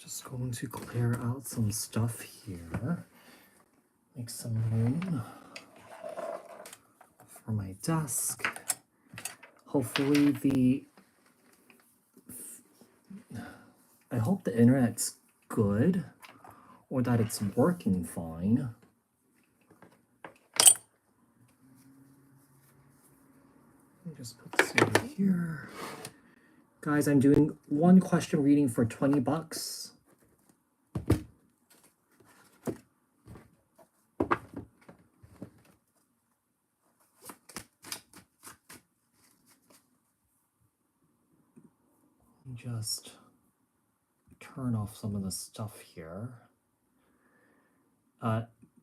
Just going to clear out some stuff here. Make some room for my desk. Hopefully I hope the internet's good or that it's working fine. Let me just put this over here. Guys, I'm doing one question reading for 20 bucks. Just turn off some of the stuff here.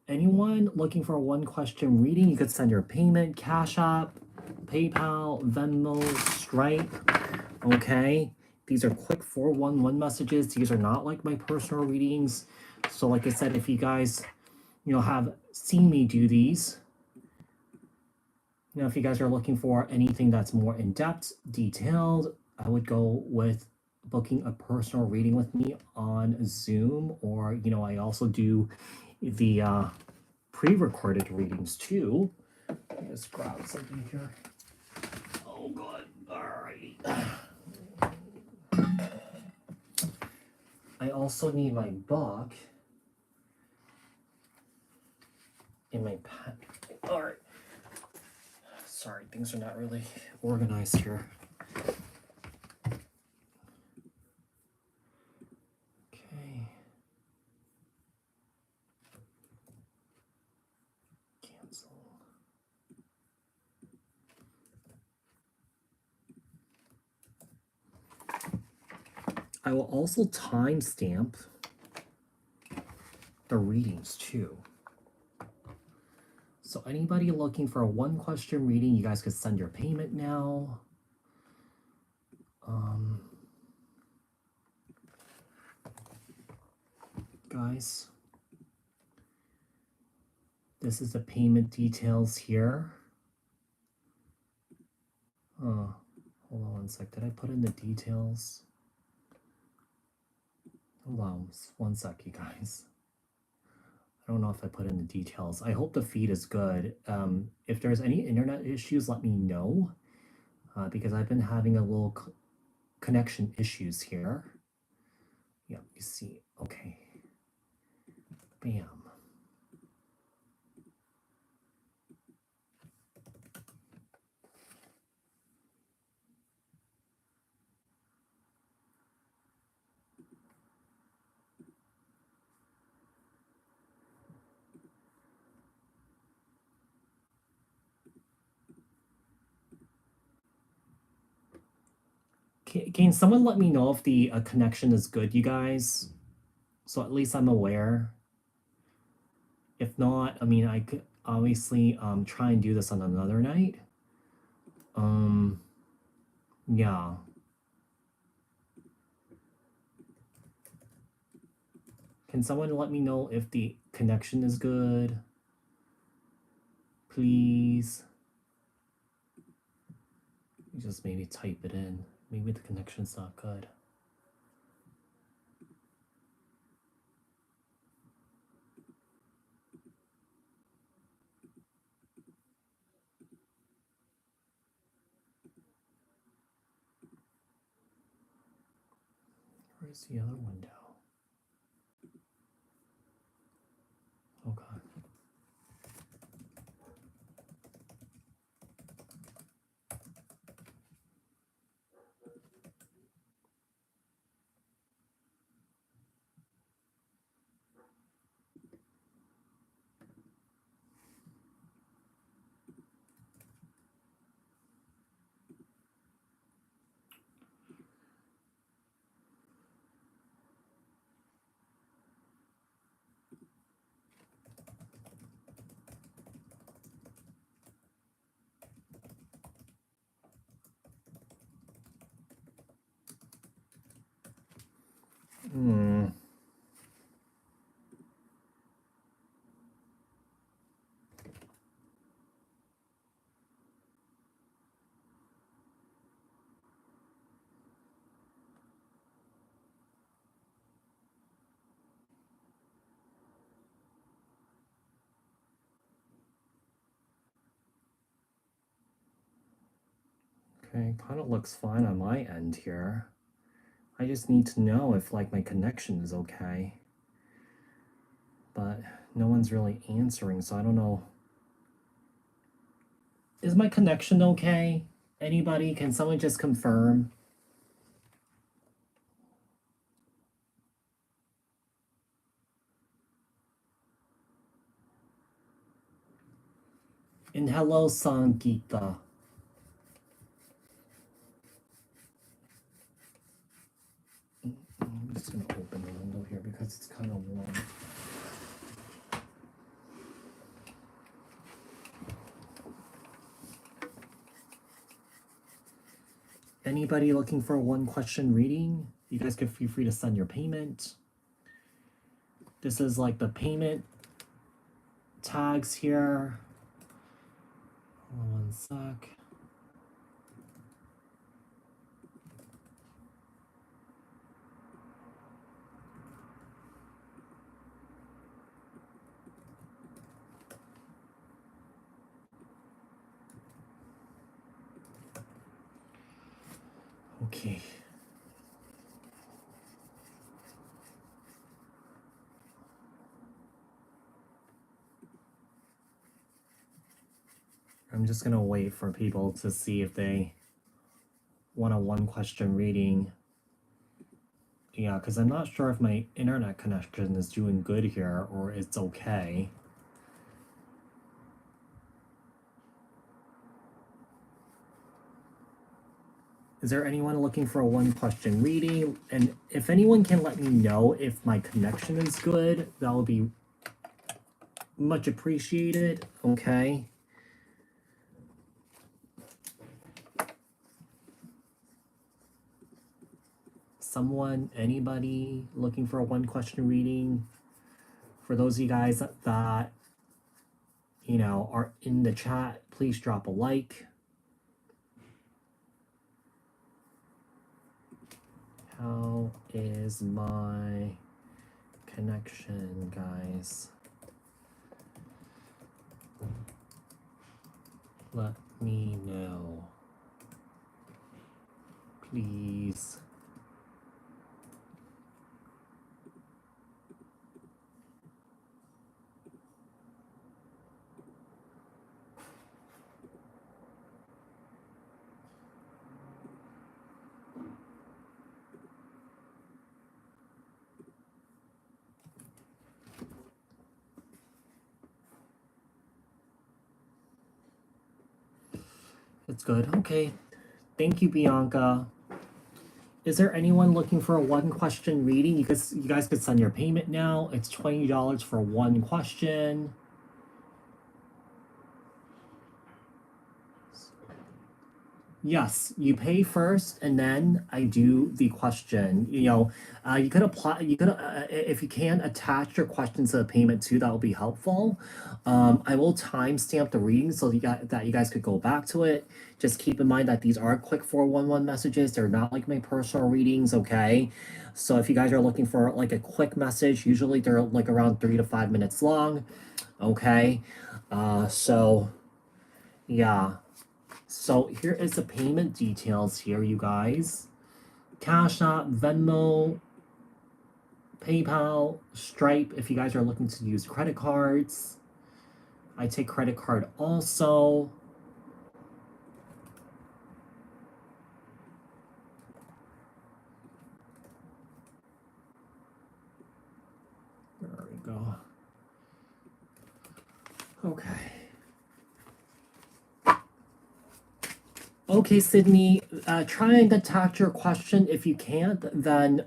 Anyone looking for a one question reading, you could send your payment, CashApp, PayPal, Venmo, Stripe. Okay, these are quick 411 messages. These are not like my personal readings. So like I said, if you guys, have seen me do these, if you guys are looking for anything that's more in-depth, detailed, I would go with booking a personal reading with me on Zoom, or, I also do the pre-recorded readings too. Let me just grab something here. Oh, God. All right. I also need my book in my pen. All right. Sorry, things are not really organized here. Okay. Cancel. I will also timestamp the readings too. So anybody looking for a one question reading, you guys could send your payment now. Guys, this is the payment details here. Hold on one sec. Did I put in the details? Hold on one sec, you guys. I don't know if I put in the details. I hope the feed is good. If there's any internet issues, let me know, because I've been having a little connection issues here. Yeah, you see. Okay. Bam. Can someone let me know if the connection is good, you guys? So at least I'm aware. If not, I mean, I could obviously try and do this on another night. Yeah. Can someone let me know if the connection is good? Please. Just maybe type it in. Maybe the connection's not good. Where's the other window? Okay. Okay, kind of looks fine on my end here. I just need to know if like my connection is okay. But no one's really answering, so I don't know. Is my connection okay? Anybody? Can someone just confirm? And hello, Sangita. I'm just gonna open the window here because it's kind of warm. Anybody looking for a one question reading? You guys can feel free to send your payment. This is like the payment tags here. Hold on one sec. Okay. I'm just gonna wait for people to see if they want a one question reading. Yeah, because I'm not sure if my internet connection is doing good here or it's okay. Is there anyone looking for a one question reading? And if anyone can let me know if my connection is good, that would be much appreciated. Okay. Someone, anybody looking for a one question reading? For those of you guys that, you know, are in the chat, please drop a like. How is my connection, guys? Let me know, please. It's good. Okay. Thank you, Bianca. Is there anyone looking for a one question reading? You guys could send your payment now. It's $20 for one question. Yes, you pay first, and then I do the question. You know, you could apply. You could, if you can, attach your question to the payment too. That will be helpful. I will timestamp the reading so that you guys could go back to it. Just keep in mind that these are quick 411 messages. They're not like my personal readings. Okay, so if you guys are looking for like a quick message, usually they're like around 3 to 5 minutes long. Okay, so yeah. So here is the payment details here, you guys. CashApp, Venmo, PayPal, Stripe, if you guys are looking to use credit cards. I take credit card also. There we go. Okay. Okay, Sydney, try and attach your question. If you can't, then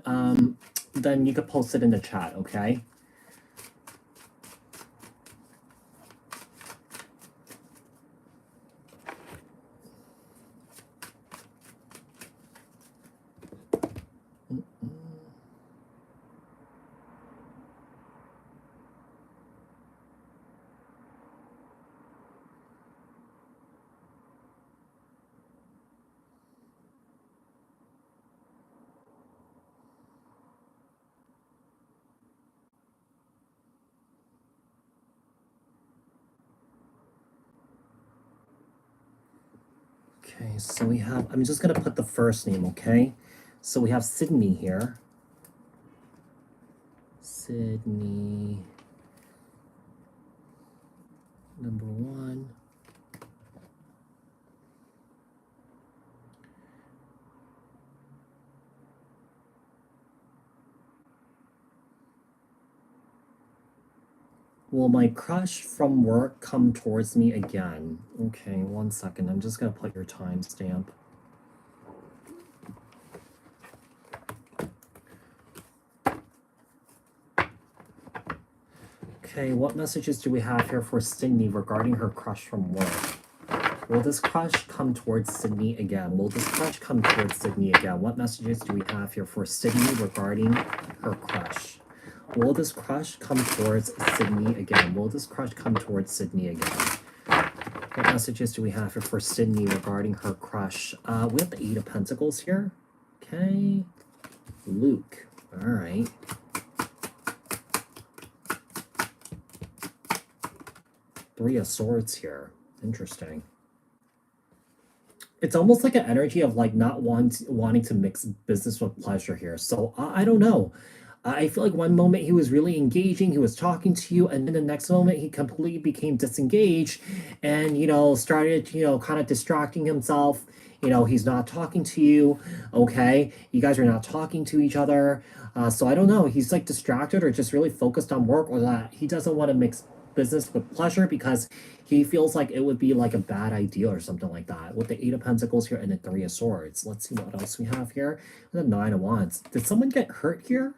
you could post it in the chat, okay? Okay, so we have, I'm just gonna put the first name, okay? So we have Sydney here. Sydney, number 1. Will my crush from work come towards me again? Okay, 1 second. I'm just gonna put your timestamp. Okay, what messages do we have here for Sydney regarding her crush from work? Will this crush come towards Sydney again? Will this crush come towards Sydney again? What messages do we have here for Sydney regarding her crush? Will this crush come towards Sydney again? Will this crush come towards Sydney again? What messages do we have here for Sydney regarding her crush? We have the 8 of Pentacles here. Okay. Luke. All right. Three of Swords here. Interesting. It's almost like an energy of like not wanting to mix business with pleasure here. So I don't know. I feel like one moment he was really engaging, he was talking to you, and then the next moment he completely became disengaged and, started, kind of distracting himself. He's not talking to you, okay? You guys are not talking to each other. So I don't know. He's like distracted or just really focused on work, or that he doesn't want to mix business with pleasure because he feels like it would be like a bad idea or something like that. With the 8 of Pentacles here and the 3 of Swords. Let's see what else we have here. The 9 of Wands. Did someone get hurt here?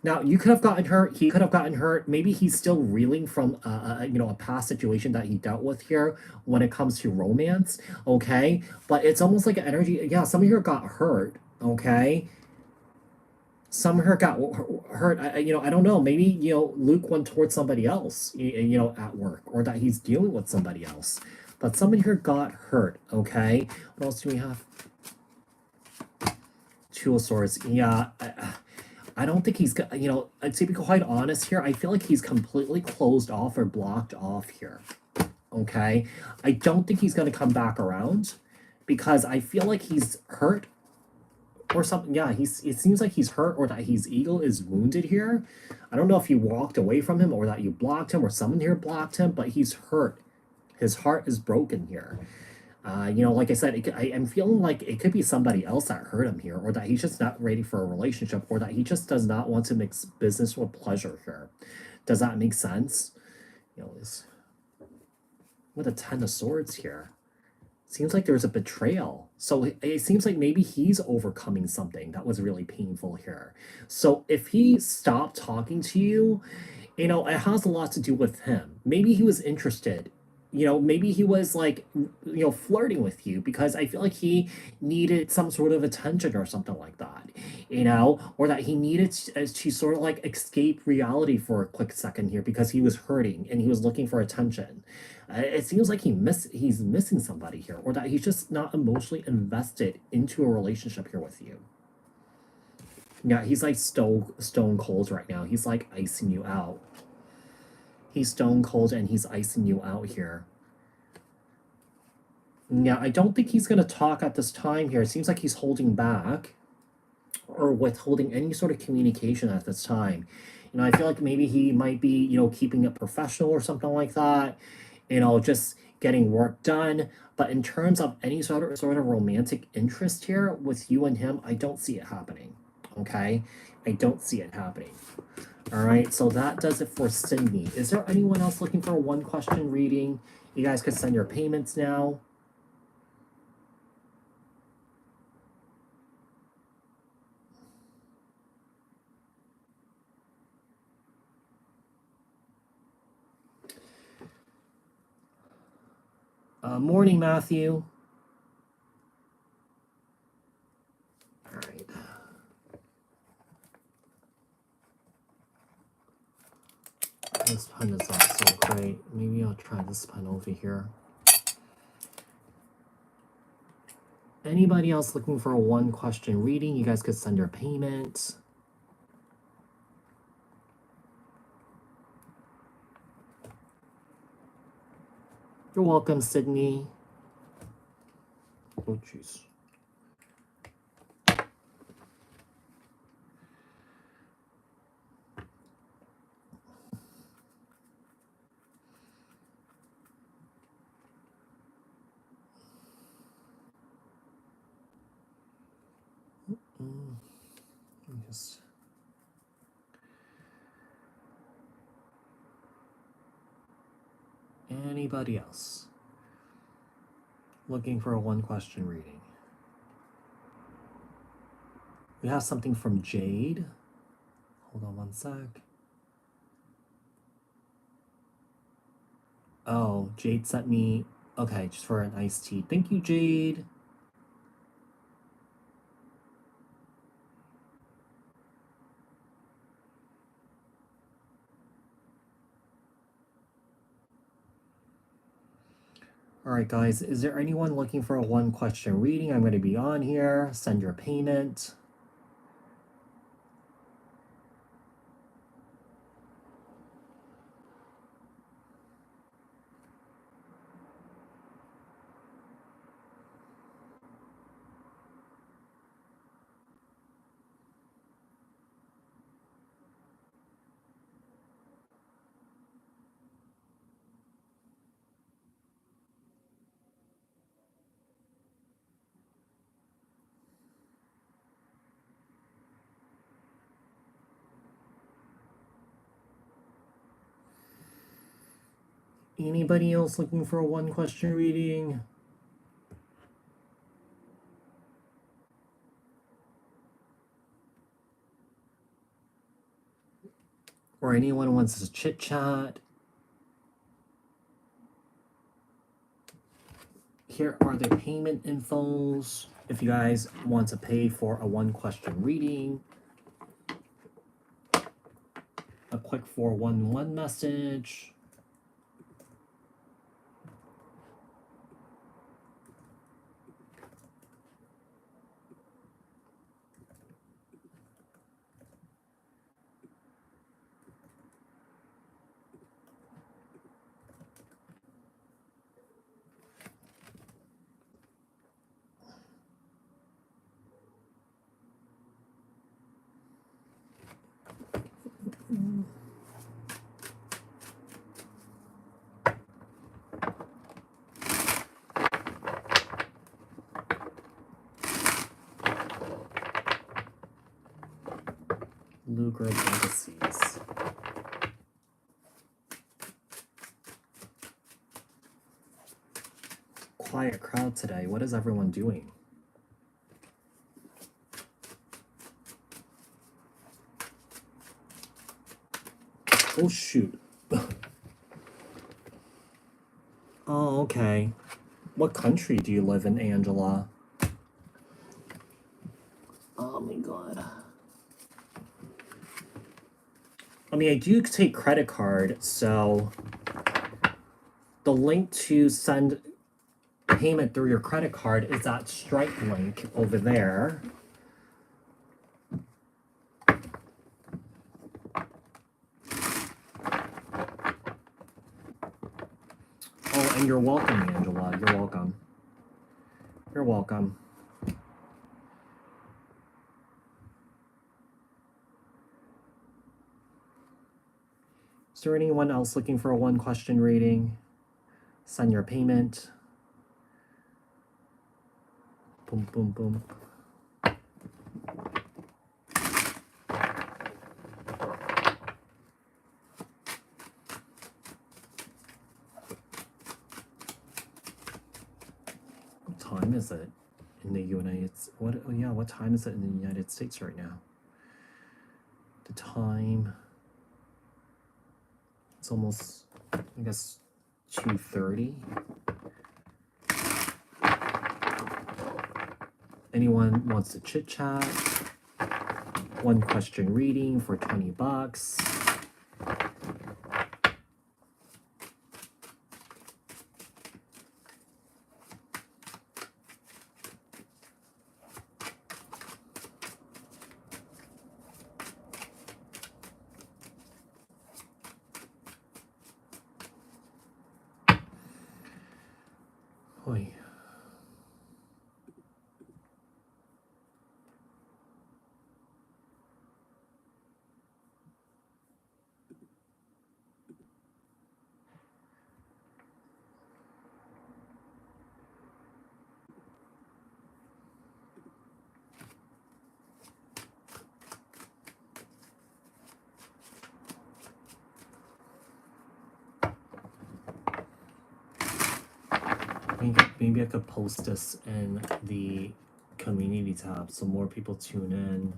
Now, you could have gotten hurt. He could have gotten hurt. Maybe he's still reeling from, a past situation that he dealt with here when it comes to romance. Okay, but it's almost like an energy. Yeah, some of you got hurt. Okay, some of her got hurt. I don't know. Maybe Luke went towards somebody else. At work, or that he's dealing with somebody else. But somebody here got hurt. Okay, what else do we have? 2 of Swords. Yeah. I don't think he's, to be quite honest here, I feel like he's completely closed off or blocked off here. Okay? I don't think he's going to come back around because I feel like he's hurt or something. Yeah, it seems like he's hurt or that his ego is wounded here. I don't know if you walked away from him or that you blocked him or someone here blocked him, but he's hurt. His heart is broken here. Like I said, I'm feeling like it could be somebody else that hurt him here, or that he's just not ready for a relationship, or that he just does not want to mix business with pleasure here. Does that make sense? With a 10 of Swords here, seems like there's a betrayal. So it seems like maybe he's overcoming something that was really painful here. So if he stopped talking to you, it has a lot to do with him. Maybe he was interested, maybe he was like, flirting with you because I feel like he needed some sort of attention or something like that, or that he needed to sort of like escape reality for a quick second here because he was hurting and he was looking for attention. It seems like he's missing somebody here, or that he's just not emotionally invested into a relationship here with you. Yeah, he's like stone cold right now. He's like icing you out. He's stone cold and he's icing you out here. Yeah, I don't think he's going to talk at this time here. It seems like he's holding back or withholding any sort of communication at this time. I feel like maybe he might be, keeping it professional or something like that, just getting work done. But in terms of any sort of romantic interest here with you and him, I don't see it happening. Okay? I don't see it happening. All right, so that does it for Sydney. Is there anyone else looking for a 1-question reading? You guys could send your payments now. Morning, Matthew. All right. This pen is not so great. Maybe I'll try this pen over here. Anybody else looking for a 1-question reading? You guys could send your payment. You're welcome, Sydney. Oh, jeez. Just anybody else looking for a one-question reading? We have something from Jade. Hold on one sec. Oh, Jade sent me, okay, just for an iced tea. Thank you, Jade. All right, guys, is there anyone looking for a one-question reading? I'm going to be on here. Send your payment. Anybody else looking for a one-question reading? Or anyone wants to chit-chat? Here are the payment infos. If you guys want to pay for a one-question reading, a quick 411 message. Luger Legacies. Quiet crowd today. What is everyone doing? Oh, shoot. Oh, okay. What country do you live in, Angela? Oh my god. I mean, I do take credit card, so the link to send payment through your credit card is that Stripe link over there. Oh, and you're welcome, Angela. You're welcome. You're welcome. Is there anyone else looking for a one-question reading? Send your payment. Boom, boom, boom. What time is it in the United States? What time is it in the United States right now? The time, it's almost, I guess, 2:30. Anyone wants to chit chat? One question reading for $20. Oy. Maybe I could post this in the community tab so more people tune in.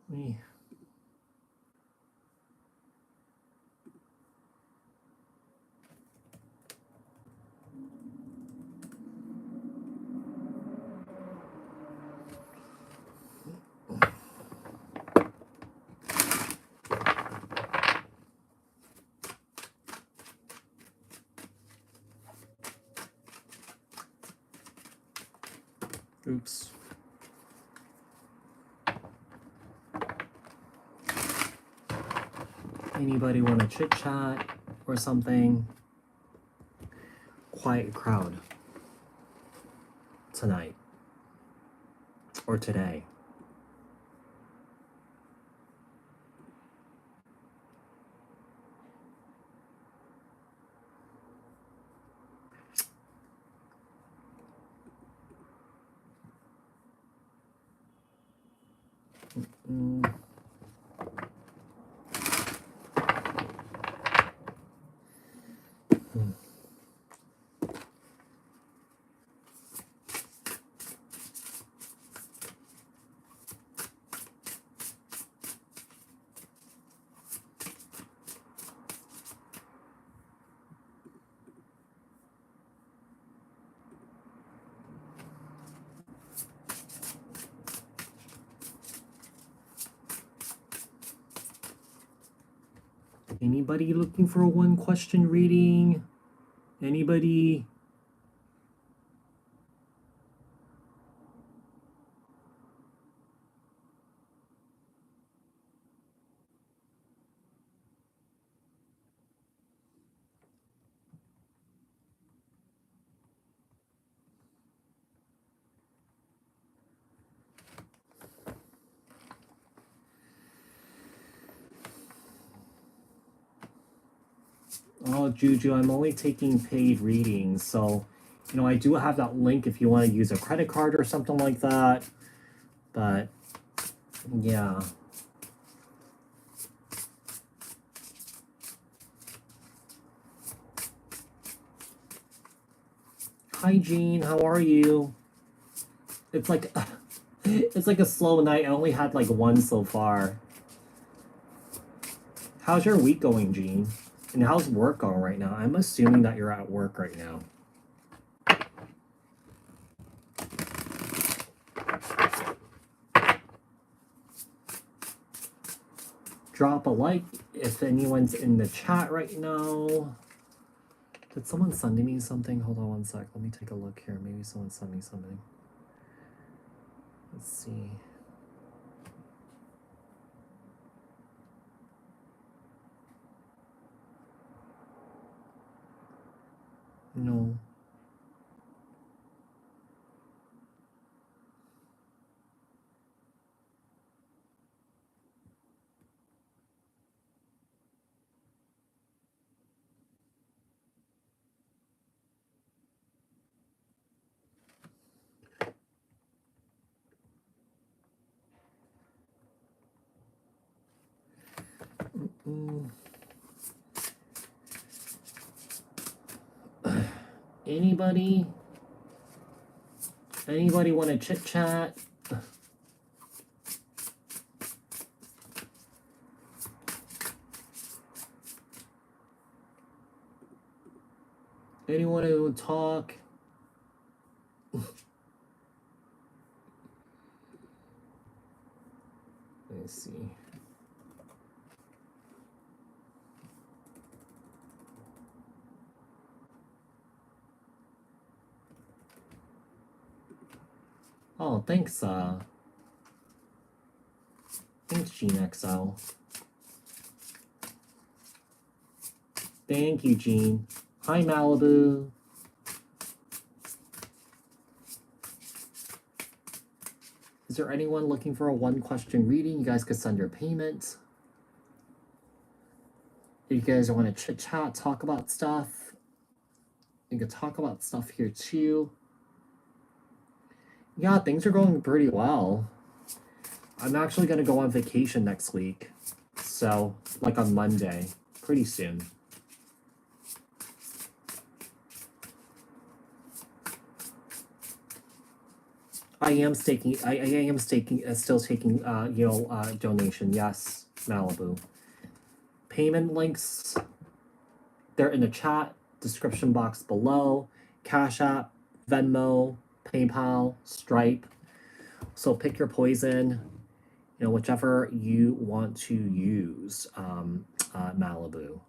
Me. Oops. Anybody want to chit chat or something? Quiet crowd tonight or today. Mm. Anybody looking for a one question reading? Anybody? Oh, Juju, I'm only taking paid readings, so I do have that link if you want to use a credit card or something like that. But yeah. Hi, Jean. How are you? It's like a slow night. I only had like one so far. How's your week going, Jean? And how's work going right now? I'm assuming that you're at work right now. Drop a like if anyone's in the chat right now. Did someone send me something? Hold on one sec. Let me take a look here. Maybe someone sent me something. Let's see. No. Anybody? Anybody want to chit chat? Anyone who talk? Let me see. Oh, thanks, Gene XL. Thank you, Jean. Hi, Malibu. Is there anyone looking for a one-question reading? You guys could send your payments. If you guys want to chit-chat, talk about stuff, you can talk about stuff here too. Yeah, things are going pretty well. I'm actually going to go on vacation next week. So, like on Monday, pretty soon. I am staking, still taking, donation. Yes, Malibu. Payment links, they're in the chat, description box below. CashApp, Venmo, PayPal, Stripe. So pick your poison, whichever you want to use, Malibu.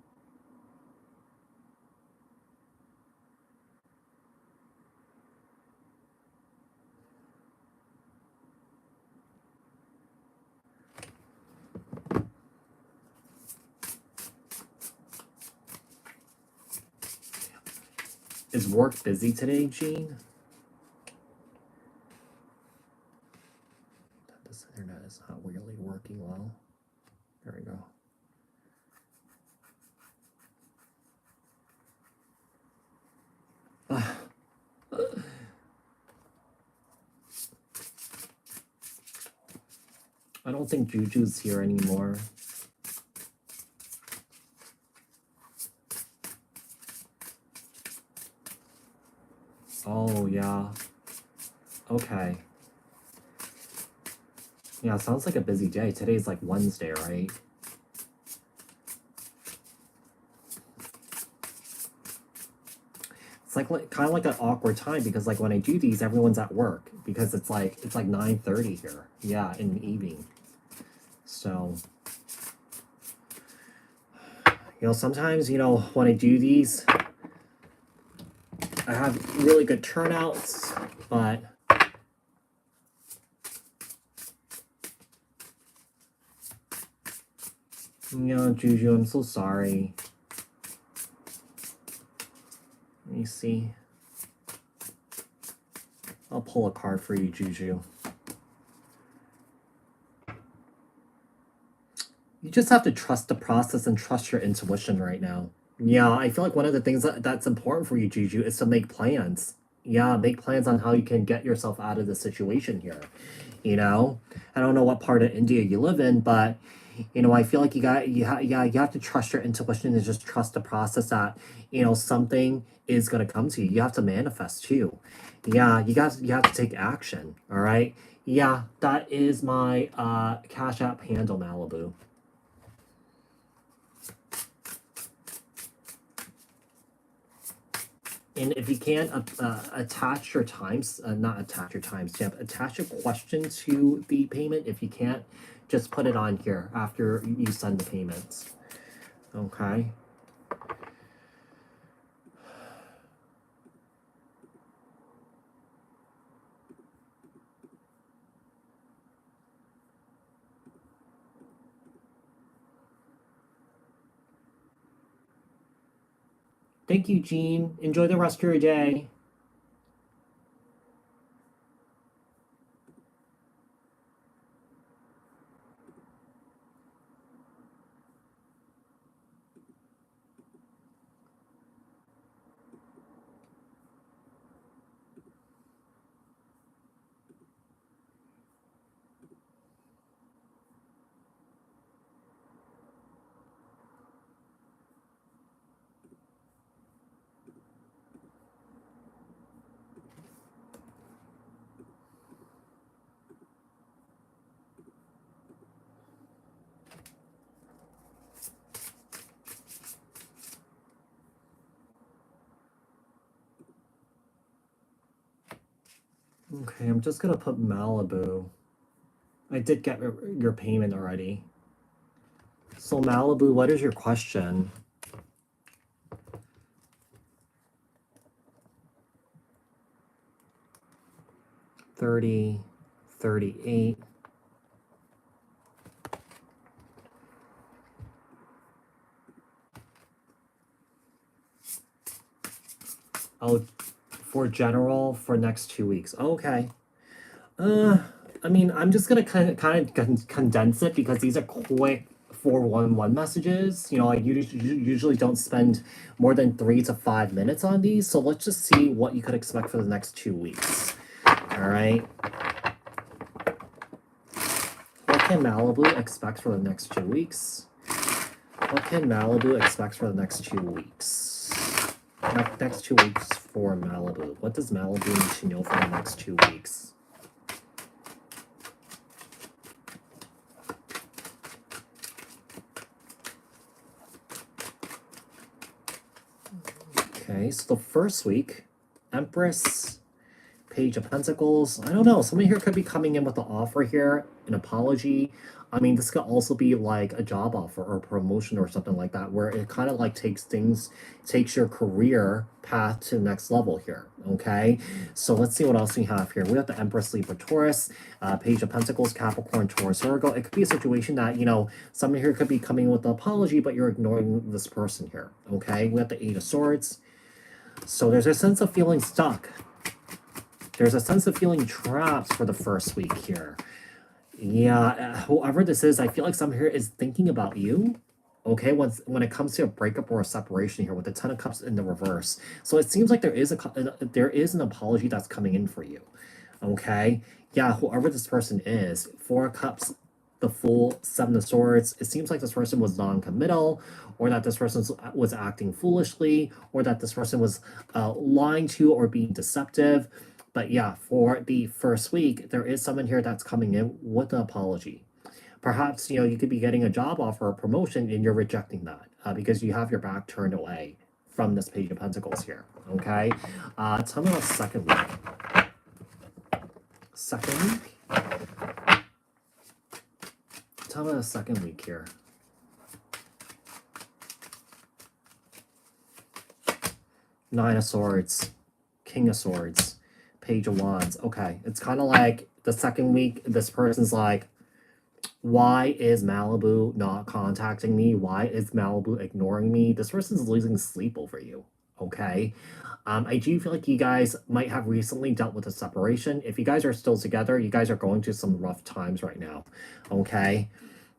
Is work busy today, Jean? This internet is not really working well. There we go. I don't think Juju's here anymore. Oh, yeah. Okay. Yeah, sounds like a busy day. Today's like Wednesday, right? It's like kind of like an awkward time because like when I do these, everyone's at work because it's like 9:30 here. Yeah, in the evening. So, sometimes, when I do these, I have really good turnouts, but Juju, I'm so sorry. Let me see. I'll pull a card for you, Juju. You just have to trust the process and trust your intuition right now. Yeah, I feel like one of the things that's important for you, Juju, is to make plans. Yeah, make plans on how you can get yourself out of the situation here. I don't know what part of India you live in, but I feel like you have to trust your intuition and just trust the process that something is gonna come to you. You have to manifest too. Yeah, you have to take action. All right. Yeah, that is my Cash App handle, Malibu. And if you can attach your times, not attach your timestamp, attach a question to the payment. If you can't, just put it on here after you send the payments. Okay. Thank you, Jean. Enjoy the rest of your day. Okay, I'm just gonna put Malibu. I did get your payment already. So Malibu, what is your question? $30, $38. Oh, for general for next 2 weeks. Okay. Uh, I mean, I'm just gonna kind of condense it because these are quick 411 messages. You know, I usually don't spend more than 3 to 5 minutes on these. So let's just see what you could expect for the next 2 weeks. All right. What can Malibu expect for the next 2 weeks? What can Malibu expect for the next 2 weeks? Next 2 weeks for Malibu. What does Malibu need to know for the next 2 weeks? Okay, so the first week, Empress, Page of Pentacles. I don't know. Somebody here could be coming in with an offer here, an apology. I mean, this could also be like a job offer or a promotion or something like that, where it kind of like takes your career path to the next level here. Okay, so let's see what else we have here. We have the Empress, Libra, Taurus, Page of Pentacles, Capricorn, Taurus, Virgo. It could be a situation that, you know, somebody here could be coming with an apology, but you're ignoring this person here. Okay, we have the Eight of Swords. So there's a sense of feeling stuck. There's a sense of feeling trapped for the first week here. Yeah, whoever this is, I feel like someone here is thinking about you. Okay, when it comes to a breakup or a separation here with the Ten of Cups in the reverse. So it seems like there is an apology that's coming in for you. Okay, yeah, whoever this person is, Four of Cups, the Fool, Seven of Swords. It seems like this person was non-committal, or that this person was acting foolishly, or that this person was lying to or being deceptive. But yeah, for the first week, there is someone here that's coming in with an apology. Perhaps, you know, you could be getting a job offer or promotion and you're rejecting that because you have your back turned away from this Page of Pentacles here. Okay, tell me about second week. Second week. Tell me about the second week here. Nine of Swords, King of Swords, Page of Wands. Okay, it's kind of like the second week, this person's like, why is Malibu not contacting me? Why is Malibu ignoring me? This person's losing sleep over you. Okay. I do feel like you guys might have recently dealt with a separation. If you guys are still together, you guys are going through some rough times right now. Okay.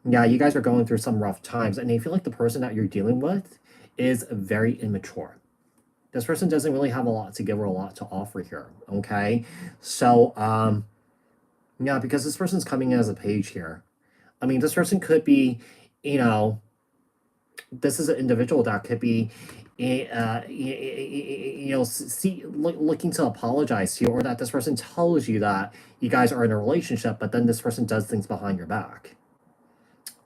Yeah, you guys are going through some rough times, and I feel like the person that you're dealing with is very immature. This person doesn't really have a lot to give or a lot to offer here. Okay. So, yeah, because this person's coming in as a page here. I mean, this person could be, you know, this is an individual that could be, looking to apologize to you, or that this person tells you that you guys are in a relationship, but then this person does things behind your back.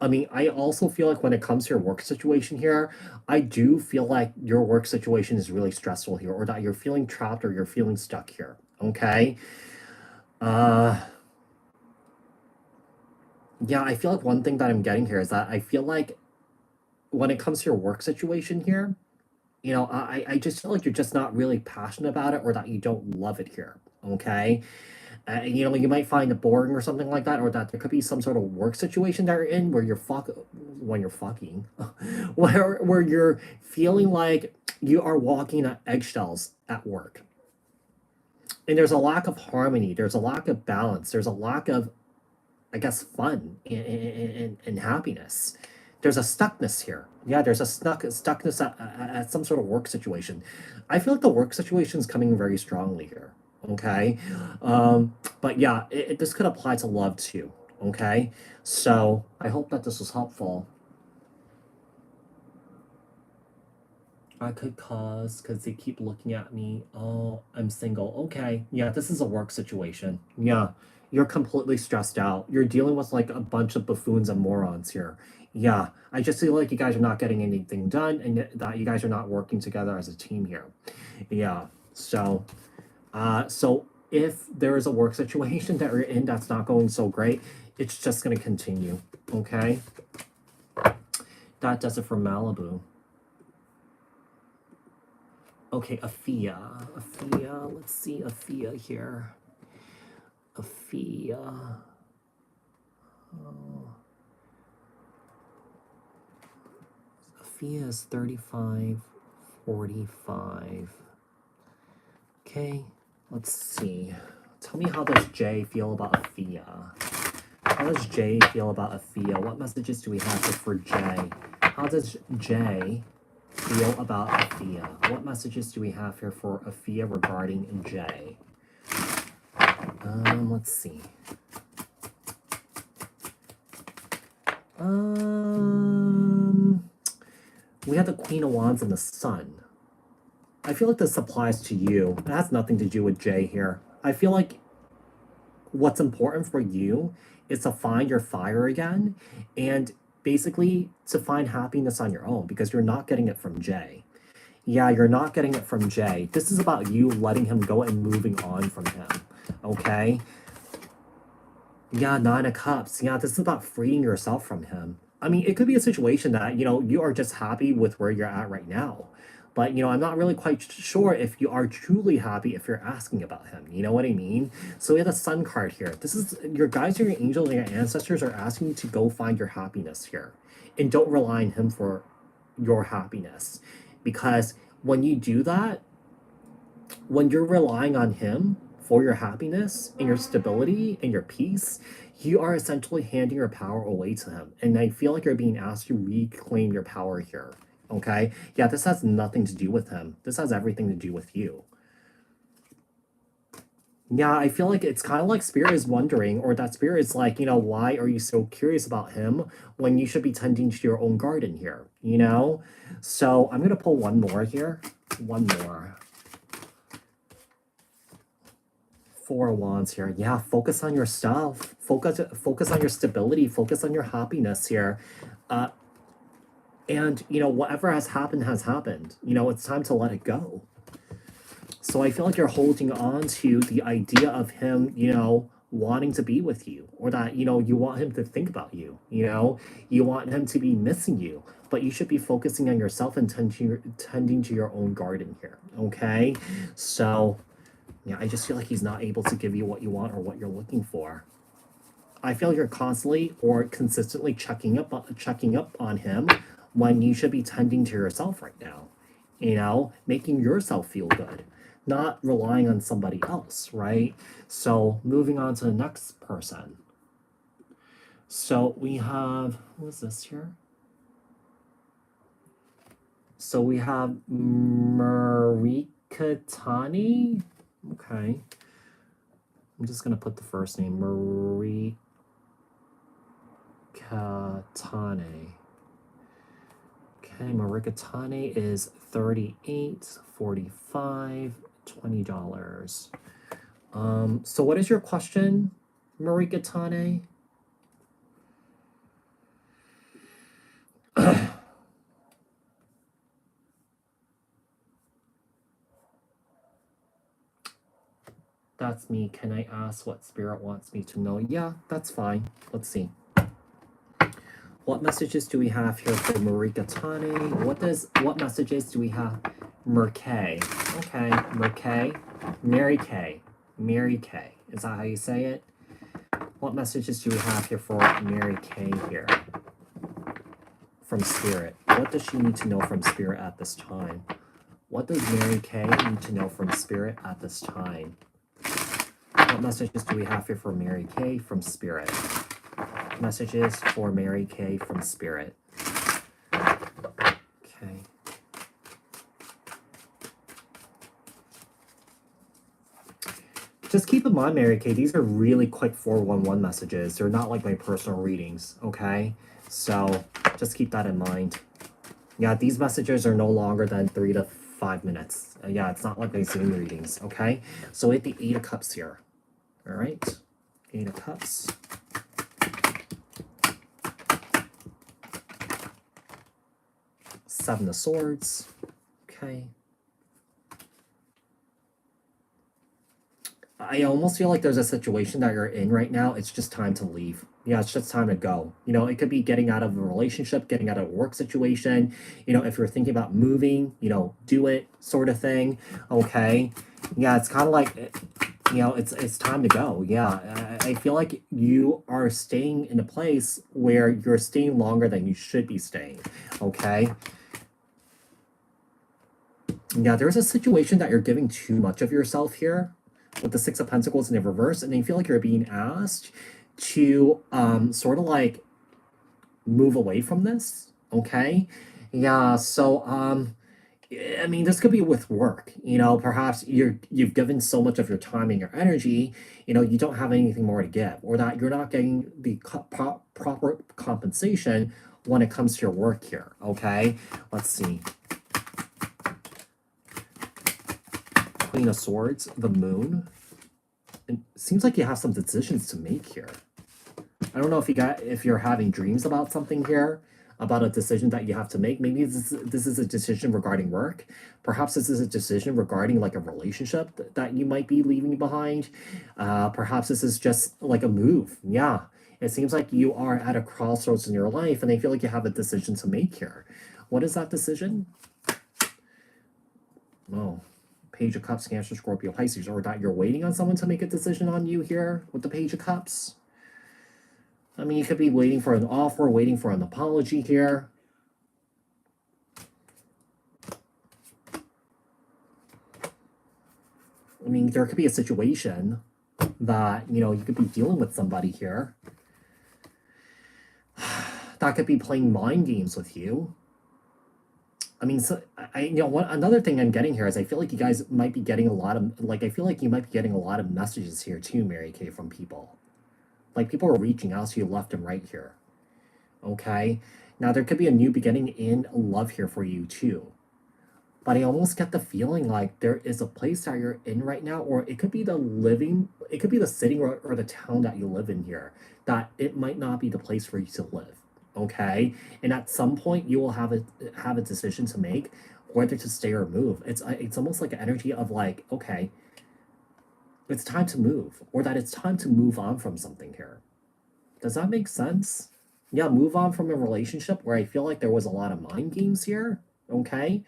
I mean, I also feel like when it comes to your work situation here, I do feel like your work situation is really stressful here, or that you're feeling trapped or you're feeling stuck here. Okay. Uh, yeah, I feel like one thing that I'm getting here is that I feel like when it comes to your work situation here, you know, I just feel like you're just not really passionate about it, or that you don't love it here. Okay. You know, you might find it boring or something like that, or that there could be some sort of work situation that you're in where when you're fucking, where you're feeling like you are walking on eggshells at work, and there's a lack of harmony, there's a lack of balance, there's a lack of, I guess, fun and happiness. There's a stuckness here. Yeah, there's a stuckness at some sort of work situation. I feel like the work situation is coming very strongly here. Okay, but yeah, this could apply to love too. Okay, so I hope that this was helpful. I could cause because they keep looking at me. Oh, I'm single. Okay. Yeah, this is a work situation. Yeah. You're completely stressed out. You're dealing with like a bunch of buffoons and morons here. Yeah. I just feel like you guys are not getting anything done, and that you guys are not working together as a team here. Yeah. So if there is a work situation that you're in that's not going so great, it's just gonna continue. Okay. That does it for Malibu. Okay, Afia. Afia, let's see Afia here. Afia. Oh. Afia is 35, 45. Okay, let's see. Tell me, how does Jay feel about Afia? How does Jay feel about Afia? What messages do we have for Jay? How does Jay feel about Afia? What messages do we have here for Afia regarding Jay? Let's see. We have the Queen of Wands and the Sun. I feel like this applies to you. It has nothing to do with Jay here. I feel like what's important for you is to find your fire again and basically to find happiness on your own, because you're not getting it from Jay. Yeah, you're not getting it from Jay. This is about you letting him go and moving on from him, okay? Yeah, Nine of Cups. Yeah, this is about freeing yourself from him. I mean, it could be a situation that, you are just happy with where you're at right now. But, I'm not really quite sure if you are truly happy if you're asking about him. You know what I mean? So we have the Sun card here. This is your guides or your angels and your ancestors are asking you to go find your happiness here. And don't rely on him for your happiness. Because when you do that, when you're relying on him for your happiness and your stability and your peace, you are essentially handing your power away to him. And I feel like you're being asked to reclaim your power here. Okay? Yeah, this has nothing to do with him. This has everything to do with you. Yeah, I feel like it's kind of like Spirit is wondering, or that Spirit is like, why are you so curious about him when you should be tending to your own garden here, So I'm going to pull one more here. One more. Four of Wands here. Yeah, focus on yourself. Focus on your stability. Focus on your happiness here. And, whatever has happened has happened. It's time to let it go. So I feel like you're holding on to the idea of him, wanting to be with you, or that, you want him to think about you, you want him to be missing you, but you should be focusing on yourself and tending to your own garden here. Okay. So yeah, I just feel like he's not able to give you what you want or what you're looking for. I feel you're constantly or consistently checking up on him when you should be tending to yourself right now, making yourself feel good, not relying on somebody else, right? So moving on to the next person. So we have, who is this here? So we have Marikatani. Okay. I'm just going to put the first name, Marikatane. Okay, Marikatane is $38, $45, $20. So what is your question, Marikatane? That's me. Can I ask what Spirit wants me to know? Yeah, that's fine. Let's see. What messages do we have here for Marikatane? What messages do we have? Merkay. Okay, Merkay. Mary Kay. Mary Kay. Is that how you say it? What messages do we have here for Mary Kay here? From Spirit. What does she need to know from Spirit at this time? What does Mary Kay need to know from Spirit at this time? What messages do we have here for Mary Kay from Spirit? Messages for Mary Kay from Spirit. Okay. Just keep in mind, Mary Kay, these are really quick 411 messages. They're not like my personal readings, okay? So just keep that in mind. Yeah, these messages are no longer than 3 to 5 minutes. Yeah, it's not like my Zoom readings, okay? So we have the 8 of Cups here. All right, 8 of Cups. Seven of Swords. Okay. I almost feel like there's a situation that you're in right now. It's just time to leave. Yeah, it's just time to go. It could be getting out of a relationship, getting out of a work situation. If you're thinking about moving, do it, sort of thing. Okay. Yeah, it's kind of like, it's time to go. Yeah, I feel like you are staying in a place where you're staying longer than you should be staying. Okay. Yeah, there's a situation that you're giving too much of yourself here with the Six of Pentacles in the reverse, and they feel like you're being asked to sort of like move away from this. Okay. Yeah, so I mean, this could be with work. Perhaps you've given so much of your time and your energy. You don't have anything more to give, or that you're not getting the proper compensation when it comes to your work here. Okay, let's see. Queen of Swords, the Moon. It seems like you have some decisions to make here. I don't know if you're having dreams about something here, about a decision that you have to make. Maybe this is a decision regarding work. Perhaps this is a decision regarding like a relationship that you might be leaving behind. Perhaps this is just like a move. Yeah, it seems like you are at a crossroads in your life, and I feel like you have a decision to make here. What is that decision? Oh, Page of Cups, Cancer, Scorpio, Pisces, or that you're waiting on someone to make a decision on you here with the Page of Cups. I mean, you could be waiting for an offer, waiting for an apology here. I mean, there could be a situation that, you could be dealing with somebody here that could be playing mind games with you. I mean, so another thing I'm getting here is I feel like you guys might be getting a lot of, I feel like you might be getting a lot of messages here too, Mary Kay, from people. Like, people are reaching out to you left and right here. Okay? Now, there could be a new beginning in love here for you too. But I almost get the feeling like there is a place that you're in right now, or it could be it could be the city or the town that you live in here, that it might not be the place for you to live. Okay? And at some point you will have a decision to make whether to stay or move. It's almost like an energy of like, okay, it's time to move, or that it's time to move on from something here. Does that make sense? Yeah, move on from a relationship where I feel like there was a lot of mind games here. Okay?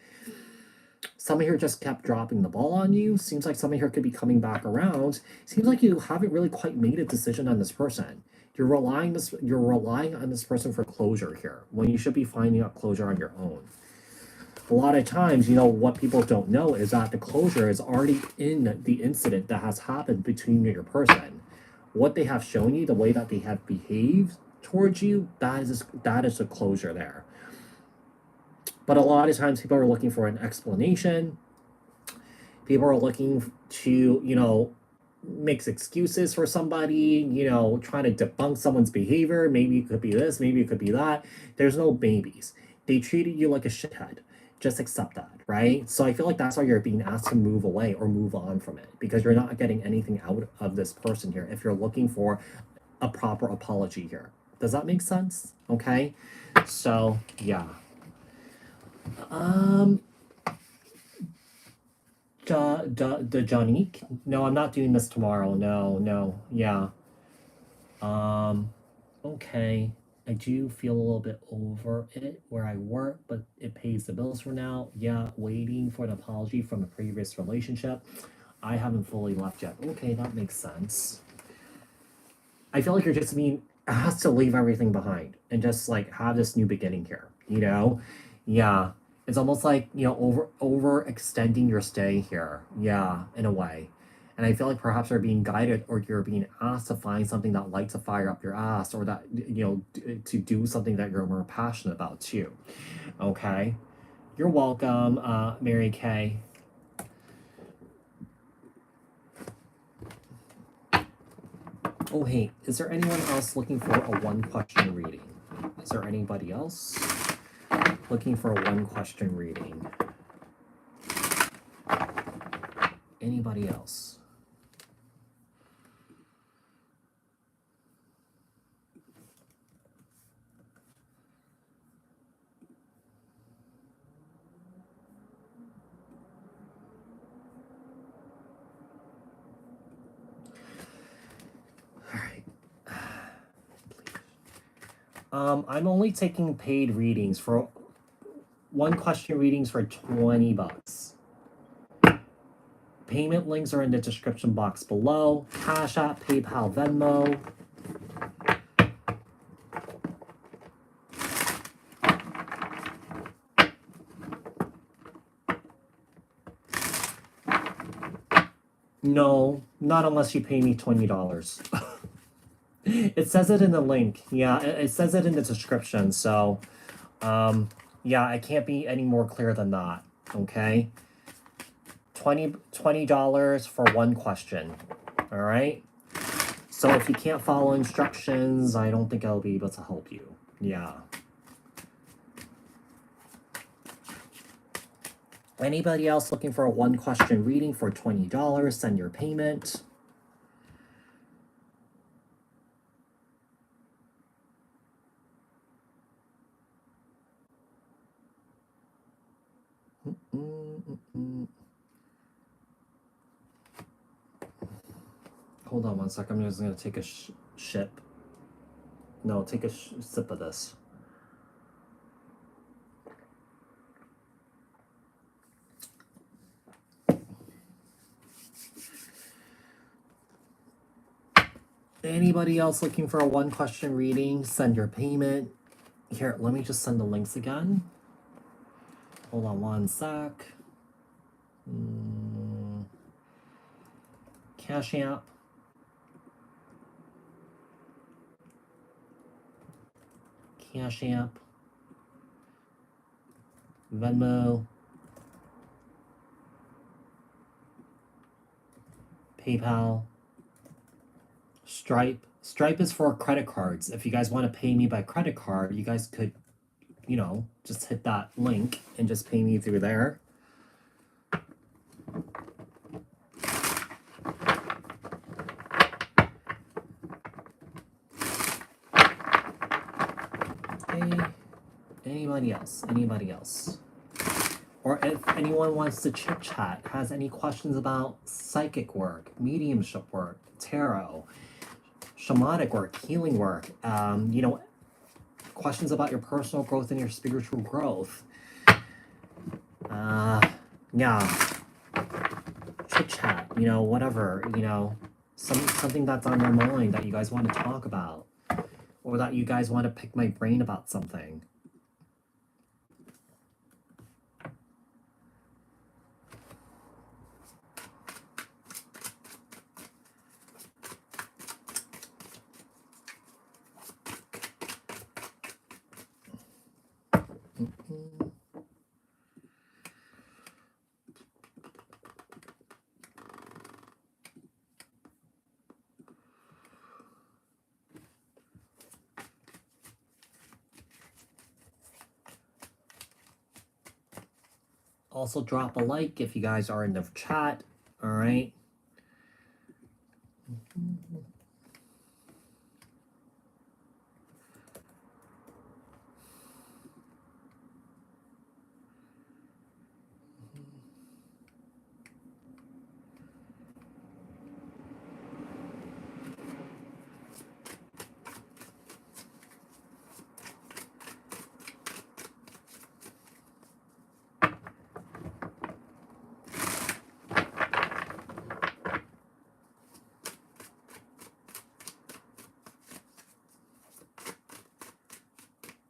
Someone here just kept dropping the ball on you. Seems like someone here could be coming back around. Seems like you haven't really quite made a decision on this person. You're relying on this person for closure here, when you should be finding out closure on your own. A lot of times, what people don't know is that the closure is already in the incident that has happened between you and your person. What they have shown you, the way that they have behaved towards you, that is the closure there. But a lot of times people are looking for an explanation. People are looking to, makes excuses for somebody, trying to debunk someone's behavior. Maybe it could be this, maybe it could be that. There's no babies. They treated you like a shithead. Just accept that, right? So I feel like that's why you're being asked to move away or move on from it, because you're not getting anything out of this person here if you're looking for a proper apology here. Does that make sense? Okay. So yeah. The Jonique? No, I'm not doing this tomorrow. No. Yeah. Okay. I do feel a little bit over it where I work, but it pays the bills for now. Yeah, waiting for an apology from a previous relationship. I haven't fully left yet. Okay, that makes sense. I feel like you're just being asked to leave everything behind and just like have this new beginning here, Yeah. It's almost like, over extending your stay here. Yeah, in a way. And I feel like perhaps you're being guided, or you're being asked to find something that lights a fire up your ass, or that, to do something that you're more passionate about too. Okay. You're welcome, Mary Kay. Oh, hey, is there anyone else looking for a one question reading? Is there anybody else looking for a one question reading? Anybody else? I'm only taking paid readings for one question readings for $20. Payment links are in the description box below. CashApp, PayPal, Venmo. No, not unless you pay me $20. It says it in the link. Yeah, it says it in the description. So, yeah, I can't be any more clear than that. Okay, $20 for one question. All right. So if you can't follow instructions, I don't think I'll be able to help you. Yeah. Anybody else looking for a one question reading for $20? Send your payment. Hold on one second. I'm just going to take a sip. No, take a sip of this. Anybody else looking for a one question reading? Send your payment. Here, let me just send the links again. Hold on one sec. CashApp. CashApp. Venmo. PayPal. Stripe. Stripe is for credit cards. If you guys want to pay me by credit card, you guys could, you know, just hit that link and just pay me through there. Okay. Anybody else? Anybody else? Or if anyone wants to chit chat, has any questions about psychic work, mediumship work, tarot, shamanic work, healing work, you know, questions about your personal growth and your spiritual growth. Yeah. Chit chat, you know, whatever, you know, something that's on your mind that you guys want to talk about, or that you guys want to pick my brain about something. Also drop a like if you guys are in the chat, all right?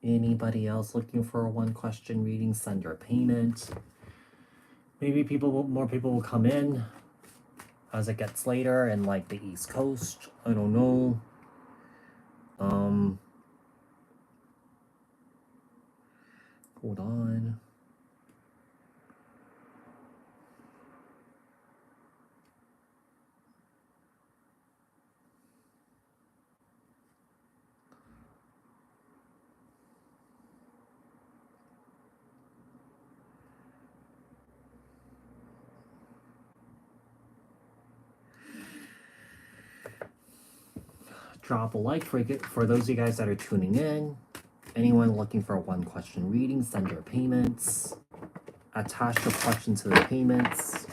Anybody else looking for a one question reading, send your payment. Maybe more people will come in as it gets later in like the East Coast. I don't know. Hold on. Drop a like for those of you guys that are tuning in. Anyone looking for a one question reading, send your payments. Attach your question to the payments.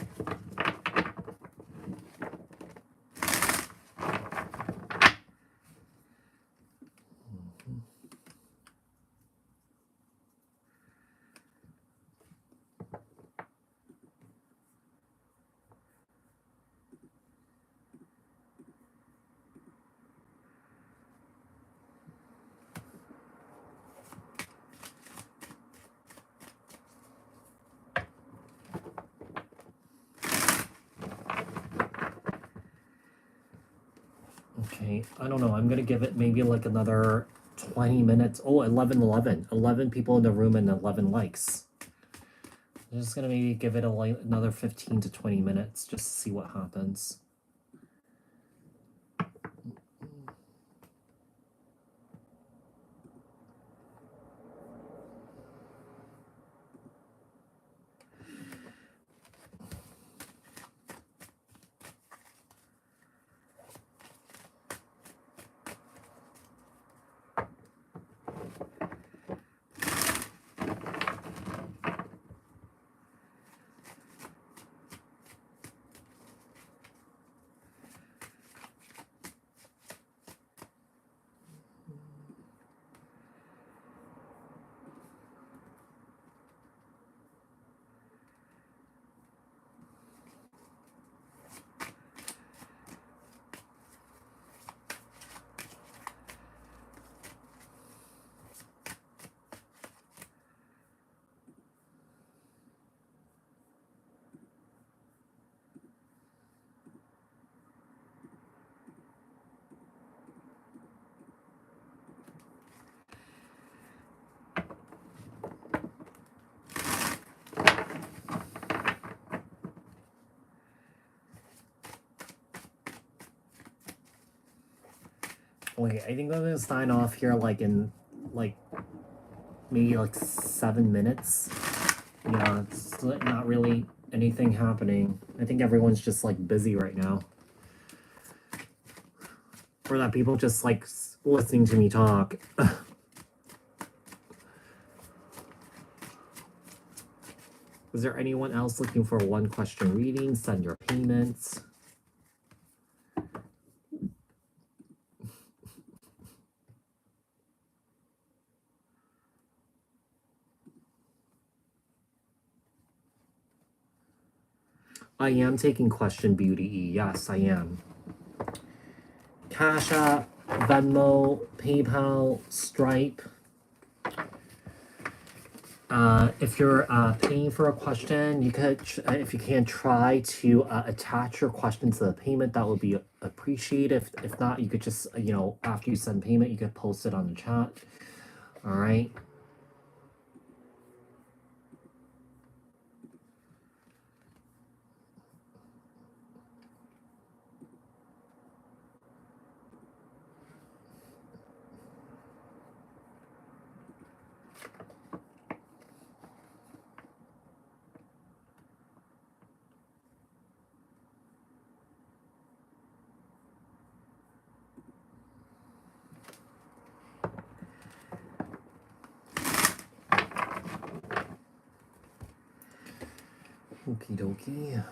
Okay, I don't know. I'm gonna give it maybe like another 20 minutes. Oh, 11, 11. 11 people in the room and 11 likes. I'm just gonna maybe give it another 15 to 20 minutes just to see what happens. Okay, I think I'm gonna sign off here like in like maybe like 7 minutes. Yeah, it's not really anything happening. I think everyone's just like busy right now. Or that people just like listening to me talk. Is there anyone else looking for one question reading? Send your payments. I am taking question beauty. Yes, I am. CashApp, Venmo, PayPal, Stripe. If you're paying for a question, you could, if you can, try to attach your question to the payment. That would be appreciated. If not, you could just, you know, after you send payment, you could post it on the chat. All right. Okie dokie.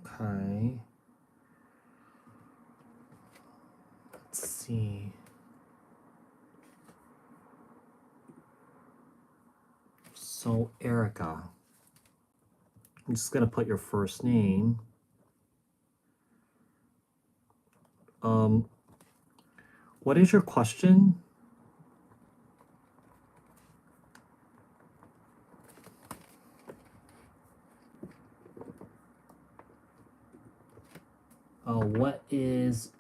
Okay. Let's see. So, Erica, I'm just gonna put your first name. What is your question? What is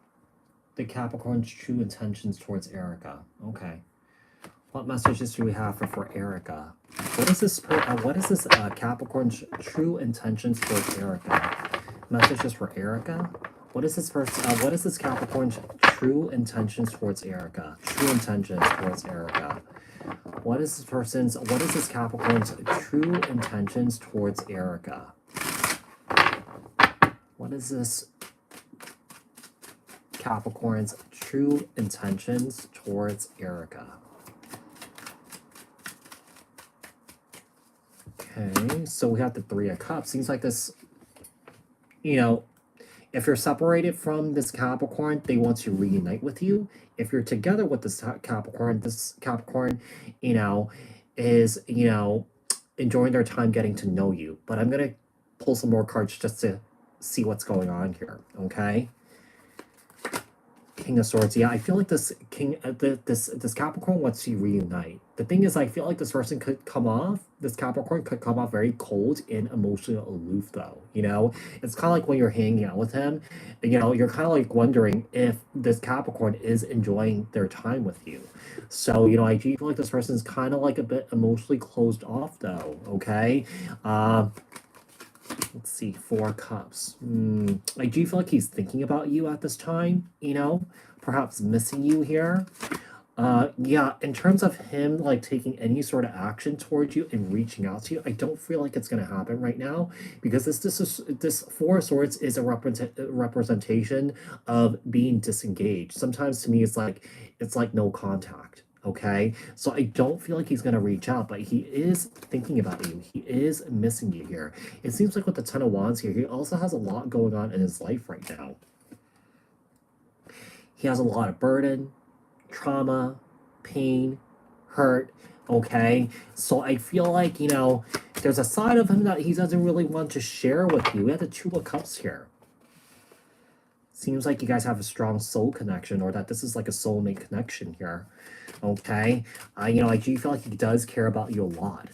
the Capricorn's true intentions towards Erica? Okay. What messages do we have for Erica? What is this? What is this Capricorn's true intentions towards Erica? Messages for Erica. What is this first? What is this Capricorn's true intentions towards Erica? True intentions towards Erica. What is this person's? What is this Capricorn's true intentions towards Erica? What is this Capricorn's true intentions towards Erica? Okay, so we have the Three of Cups. Seems like this, you know, If you're separated from this Capricorn, they want to reunite with you. If you're together with this Capricorn, you know, is, enjoying their time getting to know you. But I'm going to pull some more cards just to see what's going on here, okay? King of Swords. Yeah, I feel like this Capricorn wants to reunite. The thing is, I feel like this Capricorn could come off very cold and emotionally aloof, though. It's kind of like when you're hanging out with him, you're kind of like wondering if this Capricorn is enjoying their time with you. So, I do feel like this person is kind of like a bit emotionally closed off, though. Okay. Let's see, Four Cups. I do feel like he's thinking about you at this time, perhaps missing you here. Yeah, in terms of him like taking any sort of action towards you and reaching out to you, I don't feel like it's gonna happen right now because this Four of Swords is a representation of being disengaged. Sometimes to me it's like no contact. Okay, so I don't feel like he's gonna reach out, but he is thinking about you. He is missing you here. It seems like with the Ten of Wands here, he also has a lot going on in his life right now. He has a lot of burden, trauma, pain, hurt. Okay, so I feel like, there's a side of him that he doesn't really want to share with you. We have the Two of Cups here. Seems like you guys have a strong soul connection, or that this is like a soulmate connection here. Okay, I do feel like he does care about you a lot.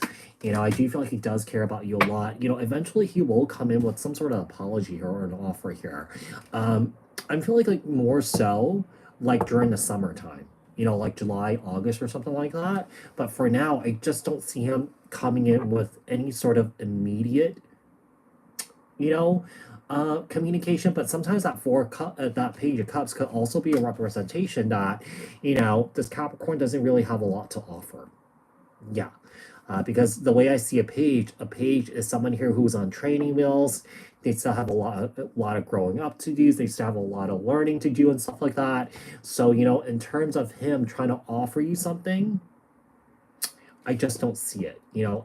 I do feel like he does care about you a lot. Eventually he will come in with some sort of apology or an offer here. I'm feeling like more so like during the summertime, like July, August, or something like that. But for now, I just don't see him coming in with any sort of immediate, you know, communication. But sometimes that Page of Cups could also be a representation that, this Capricorn doesn't really have a lot to offer. Yeah. Because the way I see a page is someone here who's on training wheels. They still have a lot of growing up to do. They still have a lot of learning to do and stuff like that. So, in terms of him trying to offer you something, I just don't see it.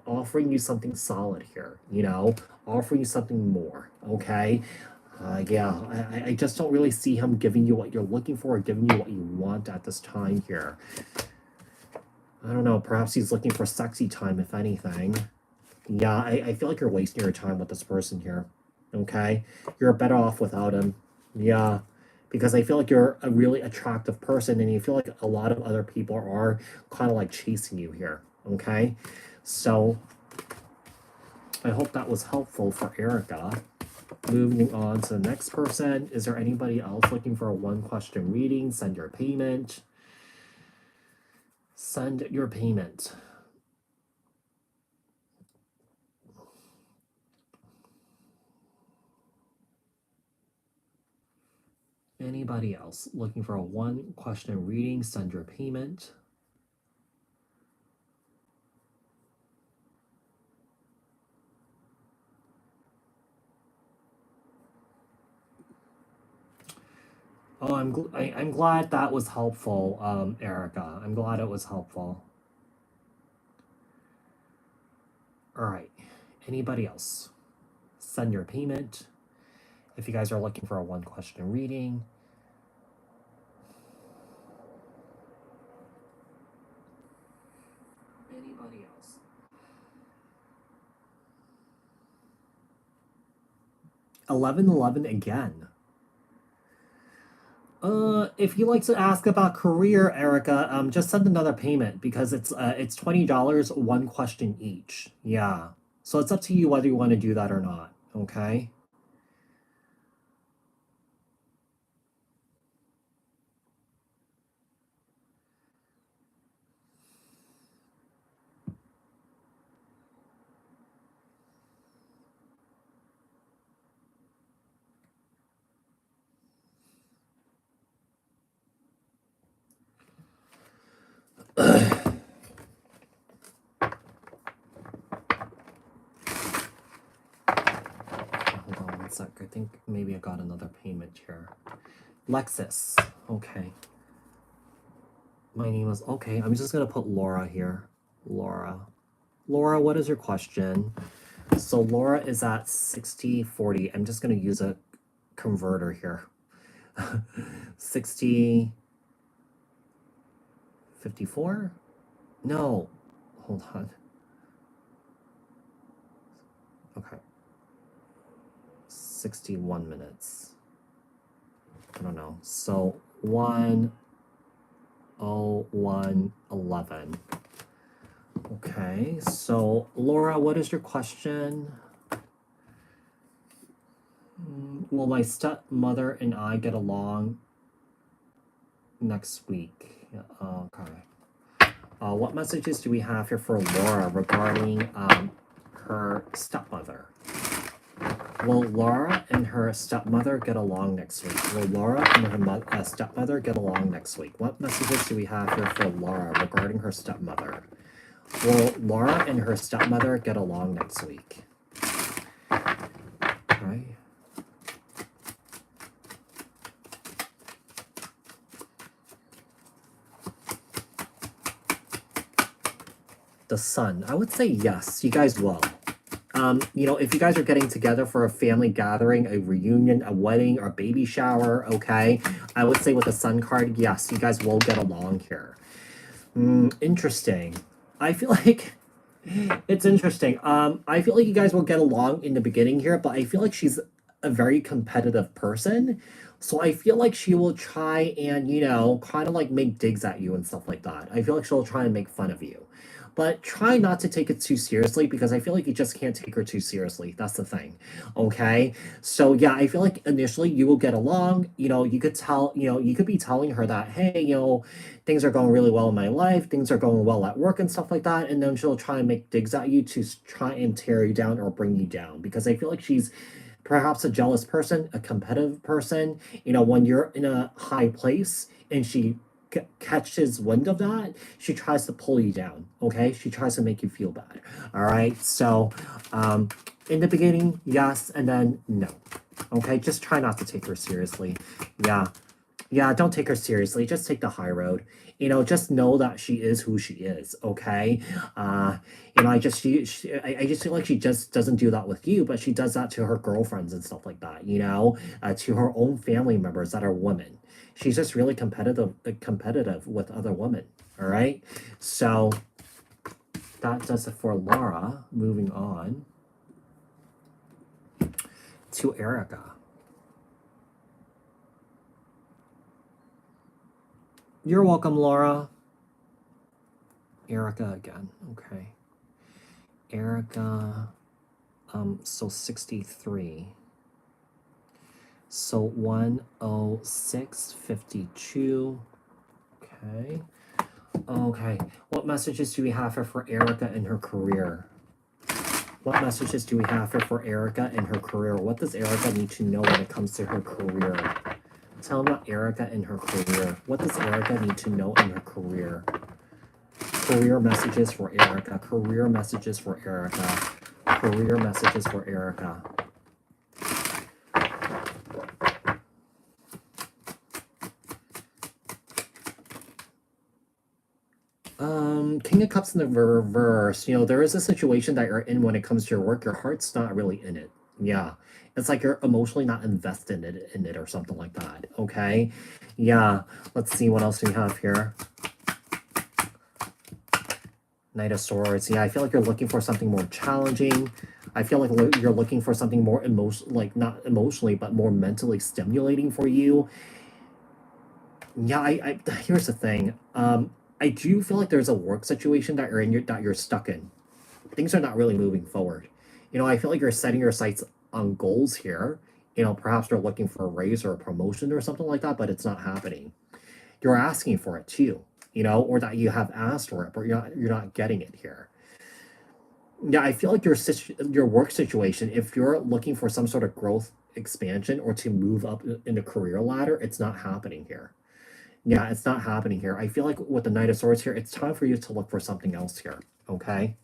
Offering you something solid here. Offering you something more. Okay. Yeah, I just don't really see him giving you what you're looking for or giving you what you want at this time here. I don't know, perhaps he's looking for sexy time, if anything. Yeah, I feel like you're wasting your time with this person here. Okay? You're better off without him. Yeah. Because I feel like you're a really attractive person and you feel like a lot of other people are kind of like chasing you here. Okay? So, I hope that was helpful for Erica. Moving on to the next person. Is there anybody else looking for a one-question reading? Send your payment. Send your payment. Anybody else looking for a one-question reading? Send your payment. Oh, I'm glad that was helpful, Erica. I'm glad it was helpful. All right. Anybody else? Send your payment. If you guys are looking for a one-question reading. Anybody else? 1111 again. If you like to ask about career, Erica, just send another payment because it's $20, one question each. Yeah. So it's up to you whether you want to do that or not. Okay. Hold on one sec. I think maybe I got another payment here. Lexus. Okay. My name is okay. I'm just gonna put Laura here. Laura. Laura, what is your question? So Laura is at 60/40. I'm just gonna use a converter here. 60, 54? No, hold on. Okay, 61 minutes. I don't know. So 1:01:11. Okay, so Laura, what is your question? Will my stepmother and I get along next week? Okay. What messages do we have here for Laura regarding her stepmother? Will Laura and her stepmother get along next week? Will Laura and her stepmother get along next week? What messages do we have here for Laura regarding her stepmother? Will Laura and her stepmother get along next week? Okay. The Sun. I would say yes, you guys will. If you guys are getting together for a family gathering, a reunion, a wedding, or baby shower, okay, I would say with the Sun card, yes, you guys will get along here. Interesting. I feel like it's interesting. I feel like you guys will get along in the beginning here, but I feel like she's a very competitive person. So I feel like she will try and, kind of like make digs at you and stuff like that. I feel like she'll try and make fun of you. But try not to take it too seriously because I feel like you just can't take her too seriously. That's the thing. Okay? So yeah, I feel like initially you will get along. You could tell, you could be telling her that, hey, things are going really well in my life, things are going well at work and stuff like that. And then she'll try and make digs at you to try and tear you down or bring you down. Because I feel like she's perhaps a jealous person, a competitive person. When you're in a high place and she catches wind of that, she tries to pull you down. Okay, she tries to make you feel bad. All right, so in the beginning, yes, and then no. Okay, just try not to take her seriously. Yeah, don't take her seriously. Just take the high road. Just know that she is who she is. Okay. I just feel like she just doesn't do that with you, but she does that to her girlfriends and stuff like that. To her own family members that are women. She's just really competitive with other women. All right. So that does it for Laura. Moving on to Erica. You're welcome, Laura. Erica again. Okay. Erica, so 63. So 1:06:52. Okay. Okay. What messages do we have for Erica in her career? What messages do we have for Erica in her career? What does Erica need to know when it comes to her career? Tell me about Erica in her career. What does Erica need to know in her career? Career messages for Erica. Career messages for Erica. Career messages for Erica. King of Cups in the reverse. There is a situation that you're in when it comes to your work. Your heart's not really in it. Yeah. It's like you're emotionally not invested in it or something like that. Okay. Yeah. Let's see what else we have here. Knight of Swords. Yeah, I feel like you're looking for something more challenging. I feel like you're looking for something more not emotionally, but more mentally stimulating for you. Yeah, I here's the thing. I do feel like there's a work situation that you're stuck in. Things are not really moving forward. I feel like you're setting your sights on goals here. Perhaps you're looking for a raise or a promotion or something like that, but it's not happening. You're asking for it too, or that you have asked for it, but you're not getting it here. Yeah, I feel like your work situation, if you're looking for some sort of growth expansion or to move up in the career ladder, it's not happening here. Yeah, it's not happening here. I feel like with the Knight of Swords here, it's time for you to look for something else here, okay?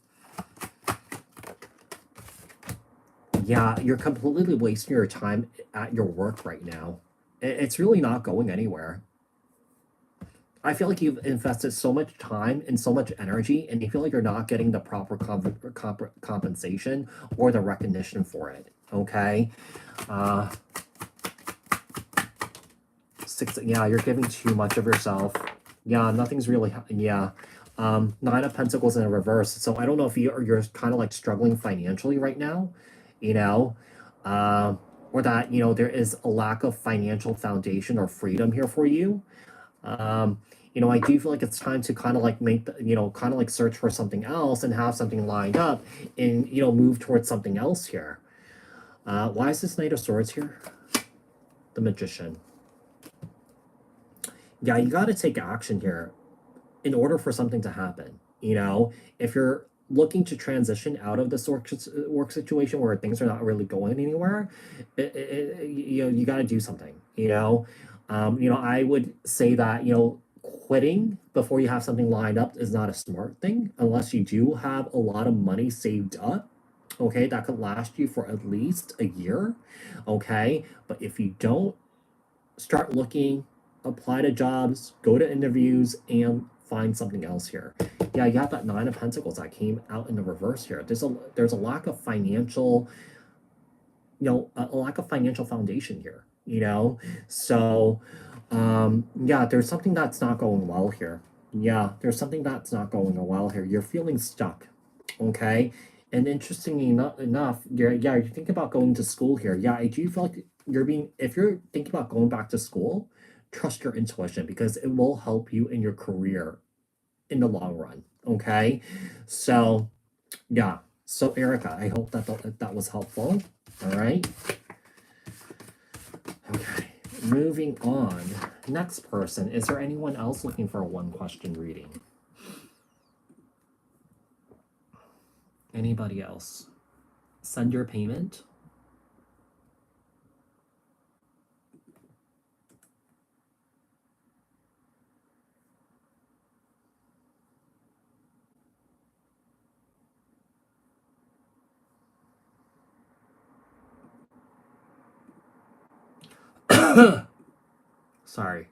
Yeah, you're completely wasting your time at your work right now. It's really not going anywhere. I feel like you've invested so much time and so much energy, and you feel like you're not getting the proper compensation or the recognition for it, okay? Six, yeah, you're giving too much of yourself. Yeah, nothing's really, yeah. Nine of Pentacles in a reverse. So I don't know if you're kind of like struggling financially right now, you know, um, or that, there is a lack of financial foundation or freedom here for you. Um, I do feel like it's time to kind of like make, kind of like search for something else and have something lined up and, move towards something else here. Why is this Knight of Swords here? The Magician. Yeah, you got to take action here in order for something to happen. If you're looking to transition out of this work situation where things are not really going anywhere, you got to do something. I would say that quitting before you have something lined up is not a smart thing unless you do have a lot of money saved up. Okay, that could last you for at least a year. Okay, but if you don't, start looking, apply to jobs, go to interviews, and find something else here. Yeah, you have that Nine of Pentacles that came out in the reverse here. There's a lack of financial, a lack of financial foundation here. So yeah, there's something that's not going well here. Yeah, there's something that's not going well here. You're feeling stuck. Okay. And interestingly enough, you're thinking about going to school here. Yeah, I do feel like if you're thinking about going back to school, trust your intuition because it will help you in your career in the long run. Okay. So, yeah. So, Erica, I hope that was helpful. All right. Okay. Moving on. Next person. Is there anyone else looking for a one question reading? Anybody else? Send your payment. Sorry.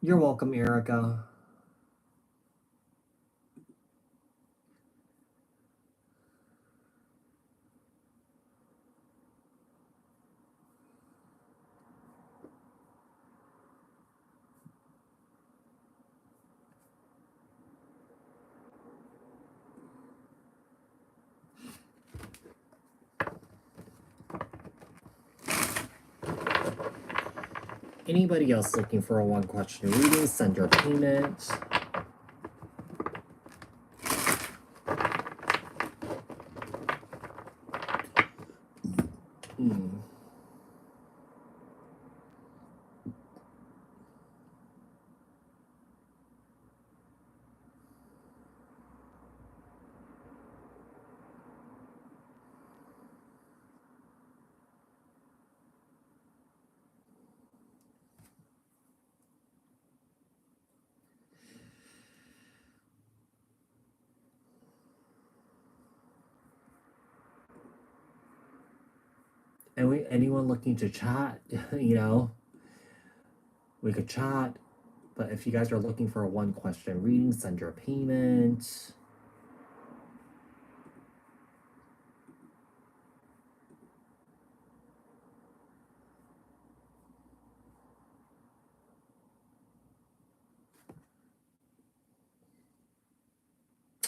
You're welcome, Erica. Anybody else looking for a one question reading, send your payment. Anyone looking to chat, we could chat. But if you guys are looking for a one question reading, send your payment.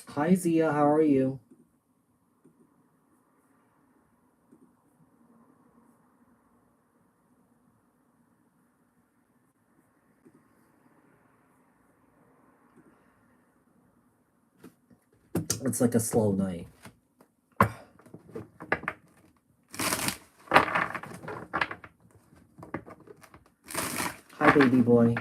Hi Zia, how are you? It's like a slow night. Hi baby boy.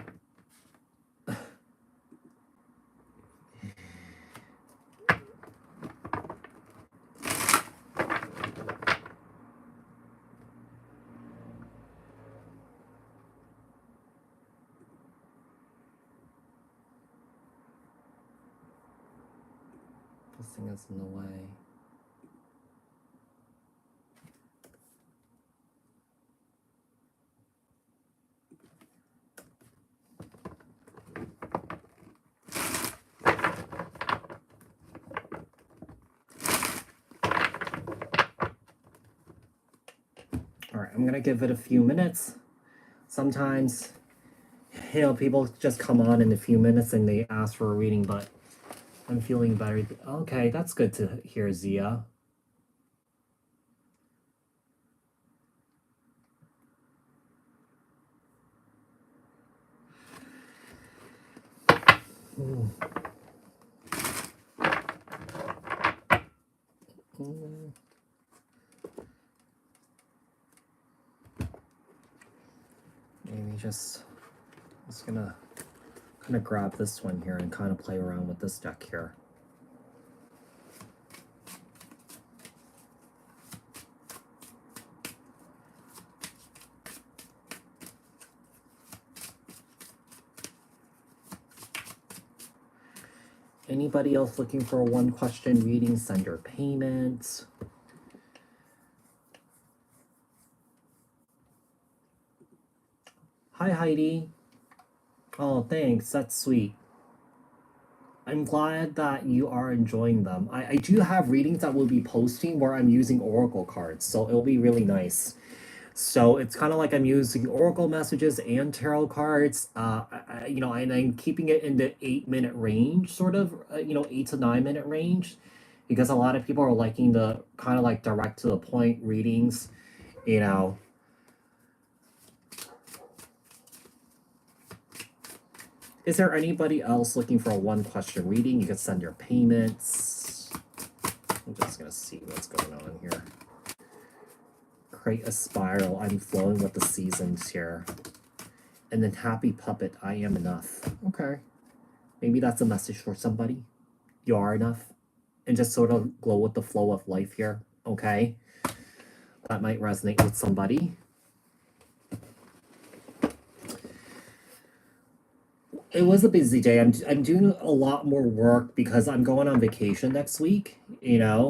This thing is in the way. All right, I'm gonna give it a few minutes. Sometimes, people just come on in a few minutes and they ask for a reading, but I'm feeling better. Okay, that's good to hear, Zia. Mm. Mm. Maybe just gonna kind of grab this one here and kind of play around with this deck here. Anybody else looking for a one question reading, send your payment. Hi, Heidi. Oh, thanks. That's sweet. I'm glad that you are enjoying them. I do have readings that we'll be posting where I'm using oracle cards, so it'll be really nice. So it's kind of like I'm using oracle messages and tarot cards, and I'm keeping it in the 8 minute range, sort of, 8 to 9 minute range, because a lot of people are liking the kind of like direct to the point readings, you know. Is there anybody else looking for a one question reading? You can send your payments. I'm just gonna see what's going on here. Create a spiral. I'm flowing with the seasons here. And then happy puppet, I am enough. Okay. Maybe that's a message for somebody. You are enough. And just sort of glow with the flow of life here. Okay. That might resonate with somebody. It was a busy day. I'm doing a lot more work because I'm going on vacation next week,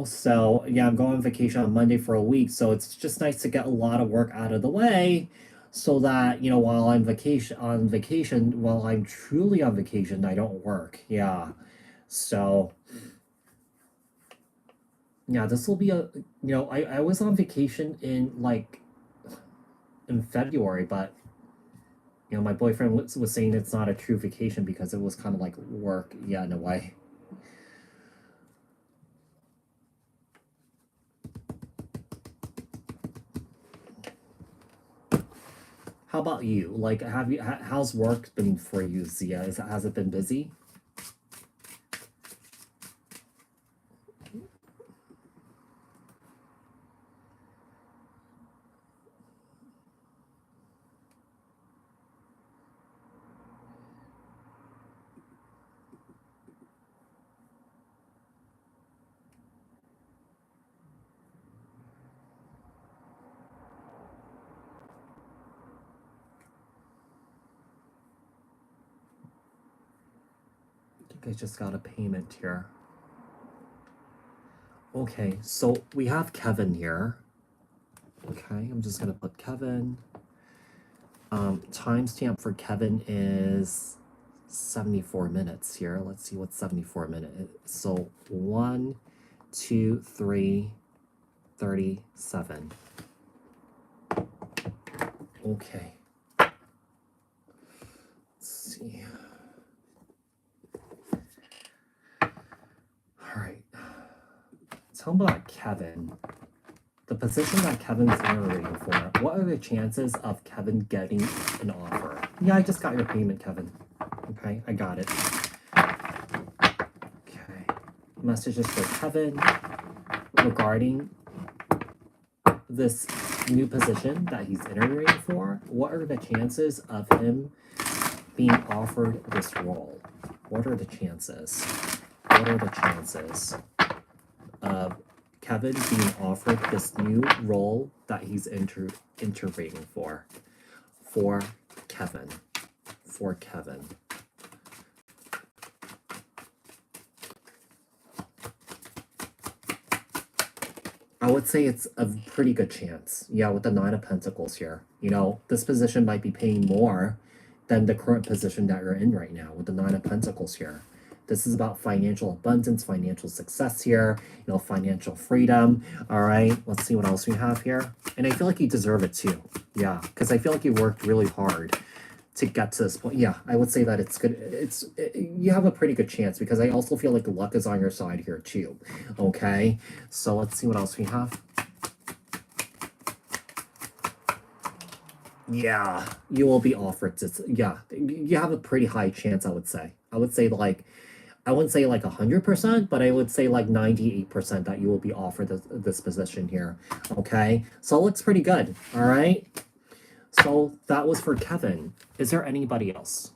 So, yeah, I'm going on vacation on Monday for a week. So it's just nice to get a lot of work out of the way so that, while I'm while I'm truly on vacation, I don't work. Yeah. So, yeah, this will be I was on vacation in February, but my boyfriend was saying it's not a true vacation because it was kind of like work, yeah, in a way. How about you? Like, how's work been for you, Zia? Has it been busy? I think I just got a payment here. Okay, so we have Kevin here. Okay, I'm just gonna put Kevin. Timestamp for Kevin is 74 minutes here. Let's see what 74 minutes. So 1, 2, 3, 37. Okay. Let's see. All right. Tell me about Kevin. The position that Kevin's narrating for. What are the chances of Kevin getting an offer? Yeah, I just got your payment, Kevin. Okay, I got it. Okay. Messages for Kevin regarding this new position that he's interviewing for. What are the chances of him being offered this role? What are the chances? What are the chances of Kevin being offered this new role that he's interviewing for? For Kevin. For Kevin. I would say it's a pretty good chance. Yeah, with the Nine of Pentacles here. This position might be paying more than the current position that you're in right now with the Nine of Pentacles here. This is about financial abundance, financial success here, financial freedom. All right, let's see what else we have here. And I feel like you deserve it too. Yeah, because I feel like you worked really hard to get to this point. Yeah, I would say that it's good. You have a pretty good chance because I also feel like the luck is on your side here too. Okay, so let's see what else we have. Yeah, you will be offered this. Yeah, you have a pretty high chance, I would say. I wouldn't say like 100%, but I would say like 98% that you will be offered this position here. Okay, so it looks pretty good. All right. So that was for Kevin. Is there anybody else?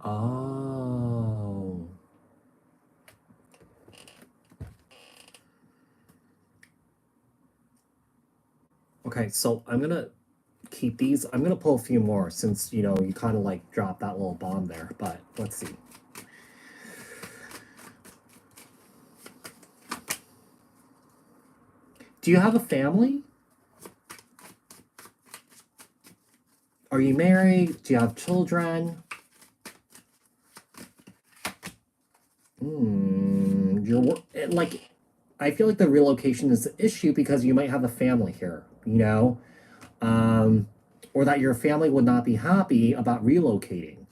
Oh. Okay, so I'm gonna keep these. I'm gonna pull a few more since you kind of like dropped that little bomb there. But let's see. Do you have a family? Are you married? Do you have children? Like, I feel like the relocation is an issue because you might have a family here, or that your family would not be happy about relocating.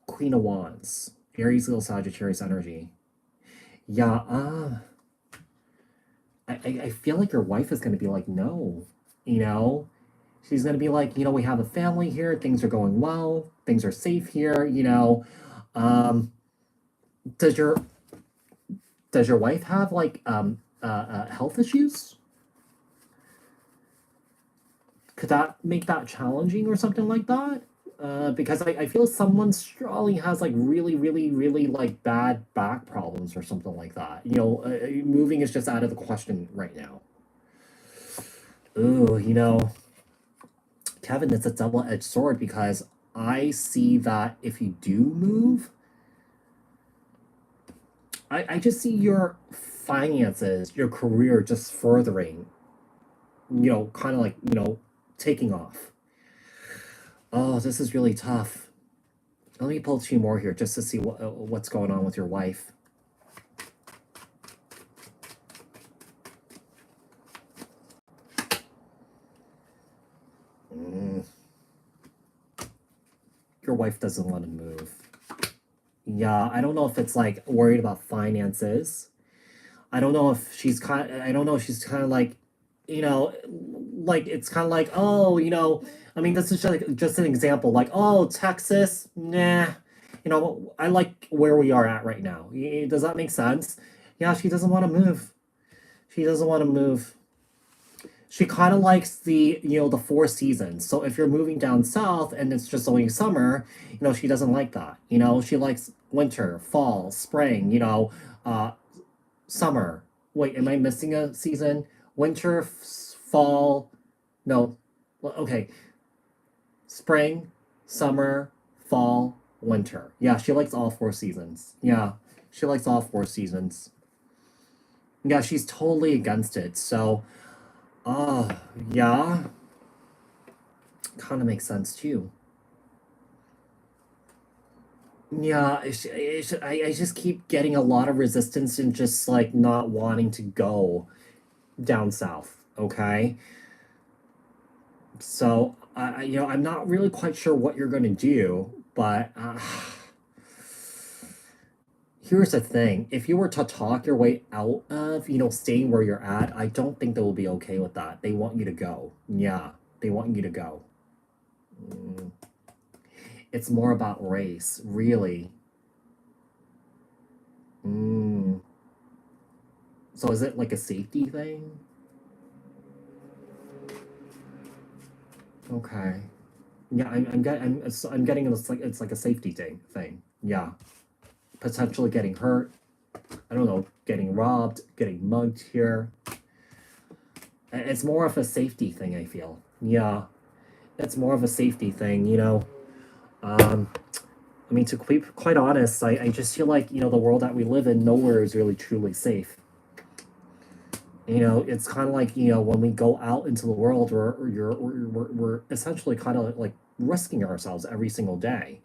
Queen of Wands, Aries, little Sagittarius energy. Yeah, I feel like your wife is going to be like, no, you know? She's going to be like, we have a family here, things are going well, things are safe here. Um, does your wife have like health issues? Could that make that challenging or something like that? Because I feel someone strongly has like really, really, really like bad back problems or something like that. Moving is just out of the question right now. Ooh, Kevin, it's a double-edged sword because I see that if you do move, I just see your finances, your career just furthering, kind of like, taking off. Oh, this is really tough. Let me pull two more here just to see what's going on with your wife. Your wife doesn't want to move. Yeah, I don't know if it's like worried about finances. I don't know if she's I don't know if she's kind of like, like it's kind of like, oh, I mean, this is just an example. Like, oh, Texas, nah. I like where we are at right now. Does that make sense? Yeah, she doesn't want to move. She doesn't want to move. She kind of likes the four seasons. So if you're moving down south and it's just only summer, she doesn't like that. She likes winter, fall, spring, uh, summer. Wait, am I missing a season? Winter, fall, no, okay. Spring, summer, fall, winter. Yeah, she likes all four seasons. Yeah, she likes all four seasons. Yeah, she's totally against it. So, uh, yeah, kind of makes sense too. Yeah, I just keep getting a lot of resistance and just like not wanting to go down south. Okay, so I'm not really quite sure what you're gonna do, but here's the thing: if you were to talk your way out of staying where you're at, I don't think they will be okay with that. They want you to go. Yeah, they want you to go. Mm. It's more about race, really. Mm. So is it like a safety thing? Okay. Yeah, I'm getting it's like a safety thing. Yeah, potentially getting hurt. I don't know, getting robbed, getting mugged here. It's more of a safety thing, I feel. Yeah, it's more of a safety thing, you know. Um, I mean, to be quite honest, I just feel like, you know, the world that we live in, nowhere is really truly safe. You know, it's kind of like, you know, when we go out into the world, we're essentially kind of like risking ourselves every single day,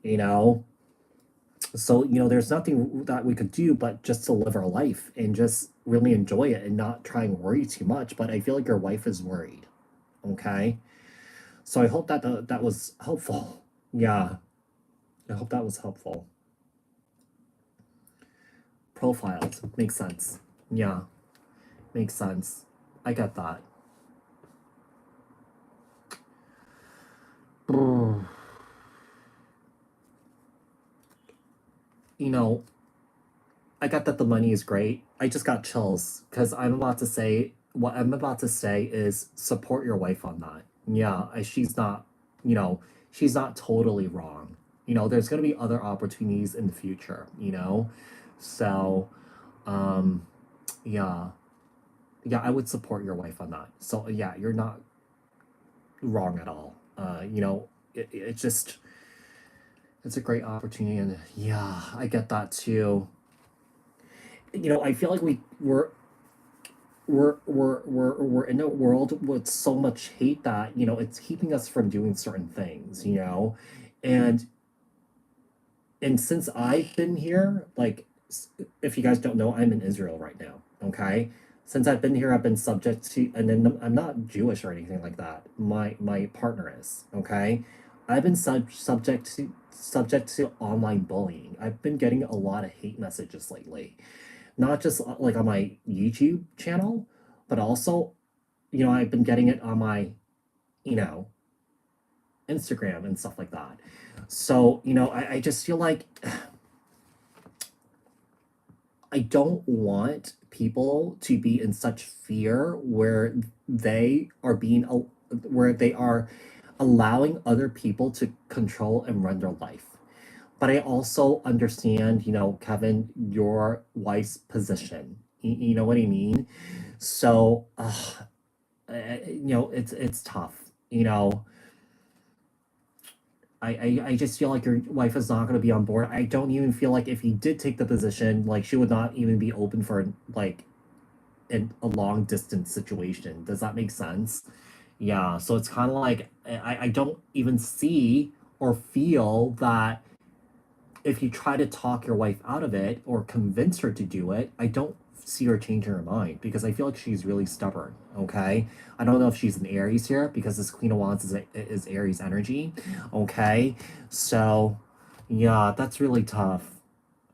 you know? So, you know, there's nothing that we could do but just to live our life and just really enjoy it and not try and worry too much. But I feel like your wife is worried. Okay. So I hope that that was helpful. Yeah. I hope that was helpful. Profiled. Makes sense. Yeah. Makes sense. I get that. You know, I got that the money is great. I just got chills because I'm about to say what I'm about to say is support your wife on that. Yeah, she's not, you know, she's not totally wrong. You know, there's gonna be other opportunities in the future. You know, so um, yeah, yeah, I would support your wife on that. So yeah, you're not wrong at all. You know, it just it's a great opportunity, and yeah, I get that too. You know, I feel like we're in a world with so much hate that, you know, it's keeping us from doing certain things, you know. And and since I've been here, like, if you guys don't know, I'm in Israel right now. Okay, since I've been here, I've been subject to, and then I'm not Jewish or anything like that. My partner is. Okay, I've been subject to online bullying. I've been getting a lot of hate messages lately, not just like on my YouTube channel, but also, you know, I've been getting it on my, you know, Instagram and stuff like that. So, you know, I just feel like I don't want people to be in such fear where they are being, where they are allowing other people to control and run their life. But I also understand, you know, Kevin, your wife's position. You know what I mean? So, you know, it's tough. You know, I just feel like your wife is not going to be on board. I don't even feel like if you did take the position, like she would not even be open for like a long distance situation. Does that make sense? Yeah. So it's kind of like I don't even see or feel that if you try to talk your wife out of it or convince her to do it, I don't see her changing her mind because I feel like she's really stubborn. Okay, I don't know if she's an Aries here because this Queen of Wands is Aries energy. Okay, so yeah, that's really tough.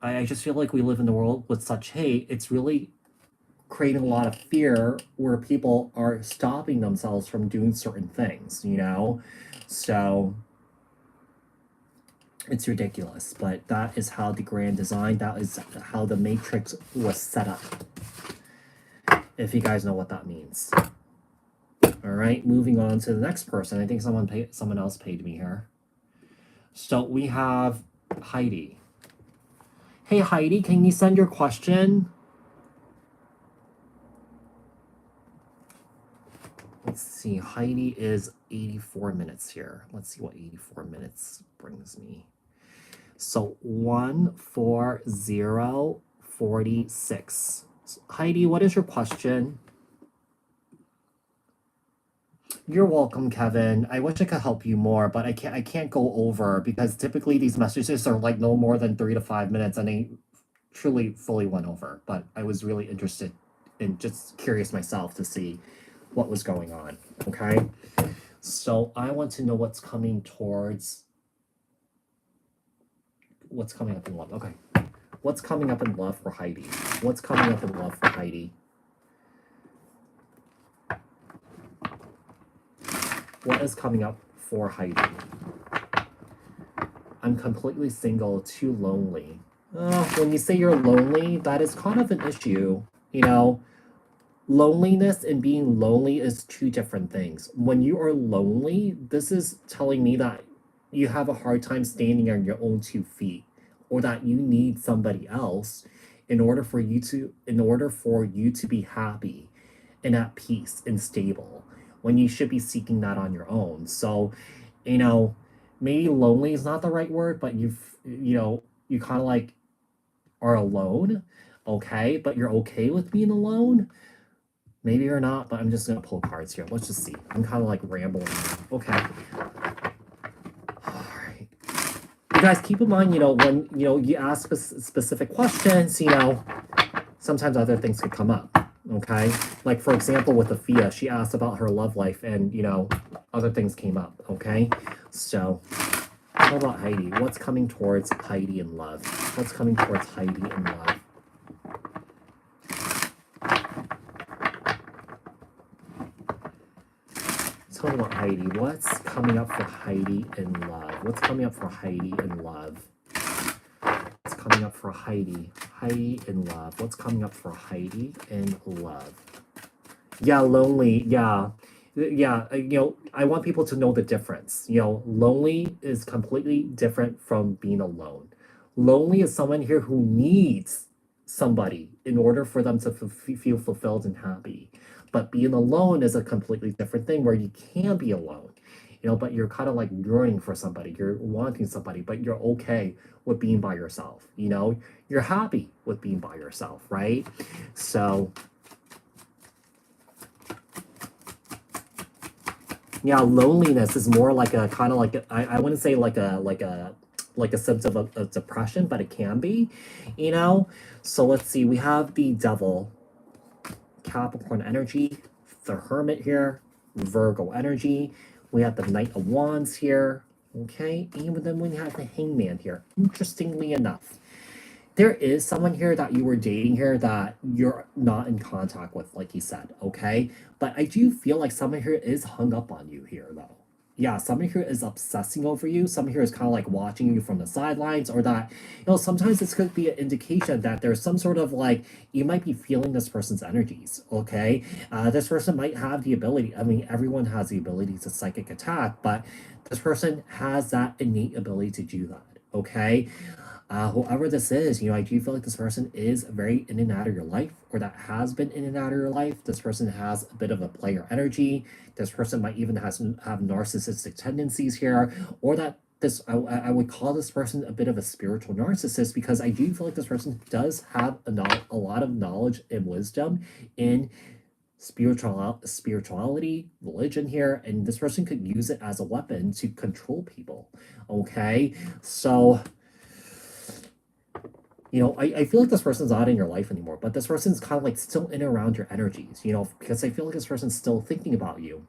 I just feel like we live in a world with such hate. It's really creating a lot of fear where people are stopping themselves from doing certain things. You know, so it's ridiculous, but that is how the grand design, that is how the matrix was set up. If you guys know what that means. All right, moving on to the next person. I think someone else paid me here. So we have Heidi. Hey Heidi, can you send your question? Let's see. Heidi is 84 minutes here. Let's see what 84 minutes brings me. So 14046. Heidi, what is your question? You're welcome, Kevin. I wish I could help you more, but I can't go over because typically these messages are like no more than 3 to 5 minutes and they truly fully went over. But I was really interested and just curious myself to see what was going on. Okay. So I want to know what's coming up in love. Okay. What's coming up in love for Heidi? What's coming up in love for Heidi? What is coming up for Heidi? I'm completely single, too lonely. When you say you're lonely, that is kind of an issue. You know, loneliness and being lonely is two different things. When you are lonely, this is telling me that you have a hard time standing on your own 2 feet or that you need somebody else in order for you to be happy and at peace and stable, when you should be seeking that on your own. So, you know, maybe lonely is not the right word, but you kind of like are alone, okay, but you're okay with being alone. Maybe you're not, but I'm just gonna pull cards here. Let's just see. I'm kind of like rambling. Okay. All right. You guys keep in mind, when you ask specific questions, sometimes other things could come up. Okay. Like for example, with Afia, she asked about her love life, and other things came up. Okay. So, how about Heidi? What's coming towards Heidi in love? What's coming towards Heidi in love? Tell me about Heidi. What's coming up for Heidi in love? What's coming up for Heidi in love? What's coming up for Heidi? Heidi in love. What's coming up for Heidi in love? Yeah, lonely. Yeah. Yeah, I want people to know the difference. Lonely is completely different from being alone. Lonely is someone here who needs somebody in order for them to feel fulfilled and happy. But being alone is a completely different thing where you can be alone, but you're kind of like yearning for somebody. You're wanting somebody, but you're okay with being by yourself. You're happy with being by yourself, right? So, yeah, loneliness is more like a kind of like I wouldn't say like a symptom of depression, but it can be, you know. So let's see. We have the Devil, Capricorn energy, the Hermit here, Virgo energy. We have the Knight of Wands here. Okay, and then we have the Hangman here. Interestingly enough, there is someone here that you were dating here that you're not in contact with, like you said, okay? But I do feel like someone here is hung up on you here, though. Yeah, someone here is obsessing over you. Someone here is kind of like watching you from the sidelines, or that, sometimes this could be an indication that there's some sort of like, you might be feeling this person's energies, okay? This person might have the ability, I mean, everyone has the ability to psychic attack, but this person has that innate ability to do that, okay? Whoever this is, I do feel like this person is very in and out of your life, or that has been in and out of your life. This person has a bit of a player energy. This person might even have narcissistic tendencies here, or that I would call this person a bit of a spiritual narcissist, because I do feel like this person does have a lot of knowledge and wisdom in spirituality, religion here, and this person could use it as a weapon to control people. Okay, so. I feel like this person's not in your life anymore, but this person's kind of like still in and around your energies, because I feel like this person's still thinking about you.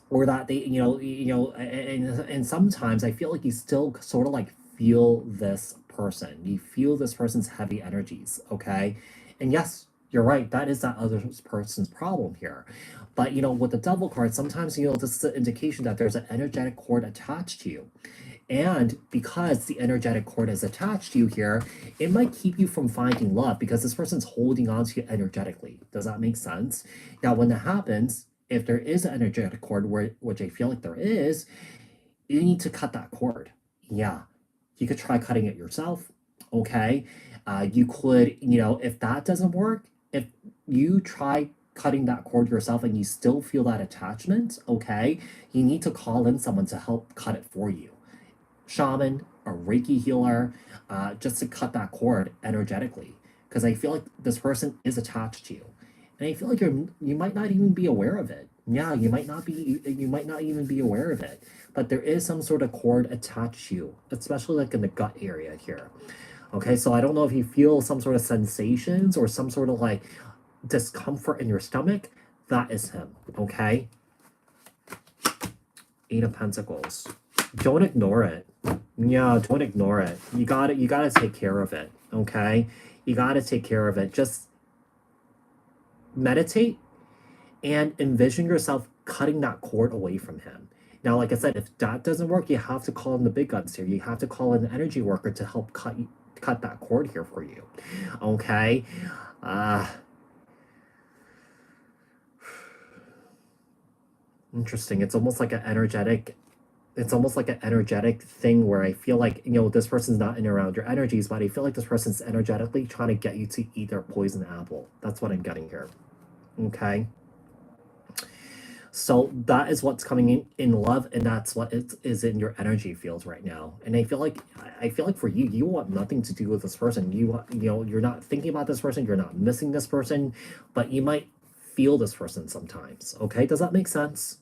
Or that they, and sometimes I feel like you still sort of like feel this person. You feel this person's heavy energies, okay? And yes, you're right, that is that other person's problem here. But with the Devil card, sometimes this is an indication that there's an energetic cord attached to you. And because the energetic cord is attached to you here, it might keep you from finding love because this person's holding on to you energetically. Does that make sense? Now, when that happens, if there is an energetic cord, which I feel like there is, you need to cut that cord. Yeah. You could try cutting it yourself. Okay. You could, if that doesn't work, if you try cutting that cord yourself and you still feel that attachment, okay, you need to call in someone to help cut it for you. Shaman, a Reiki healer, just to cut that cord energetically. Because I feel like this person is attached to you, and I feel like you might not even be aware of it. Yeah, you might not even be aware of it, but there is some sort of cord attached to you, especially like in the gut area here. Okay, so I don't know if you feel some sort of sensations or some sort of like discomfort in your stomach. That is him. Okay. Eight of Pentacles. Don't ignore it. Yeah, don't ignore it. You gotta take care of it. Okay? You gotta take care of it. Just meditate and envision yourself cutting that cord away from him. Now, like I said, if that doesn't work, you have to call in the big guns here. You have to call in an energy worker to help cut that cord here for you. Okay? Interesting. It's almost like an energetic it's almost like an energetic thing where I feel like, this person's not in around your energies, but I feel like this person's energetically trying to get you to eat their poison apple. That's what I'm getting here. Okay. So that is what's coming in love, and that's what is in your energy field right now. And I feel like for you, you want nothing to do with this person. You're not thinking about this person, you're not missing this person, but you might feel this person sometimes. Okay, does that make sense?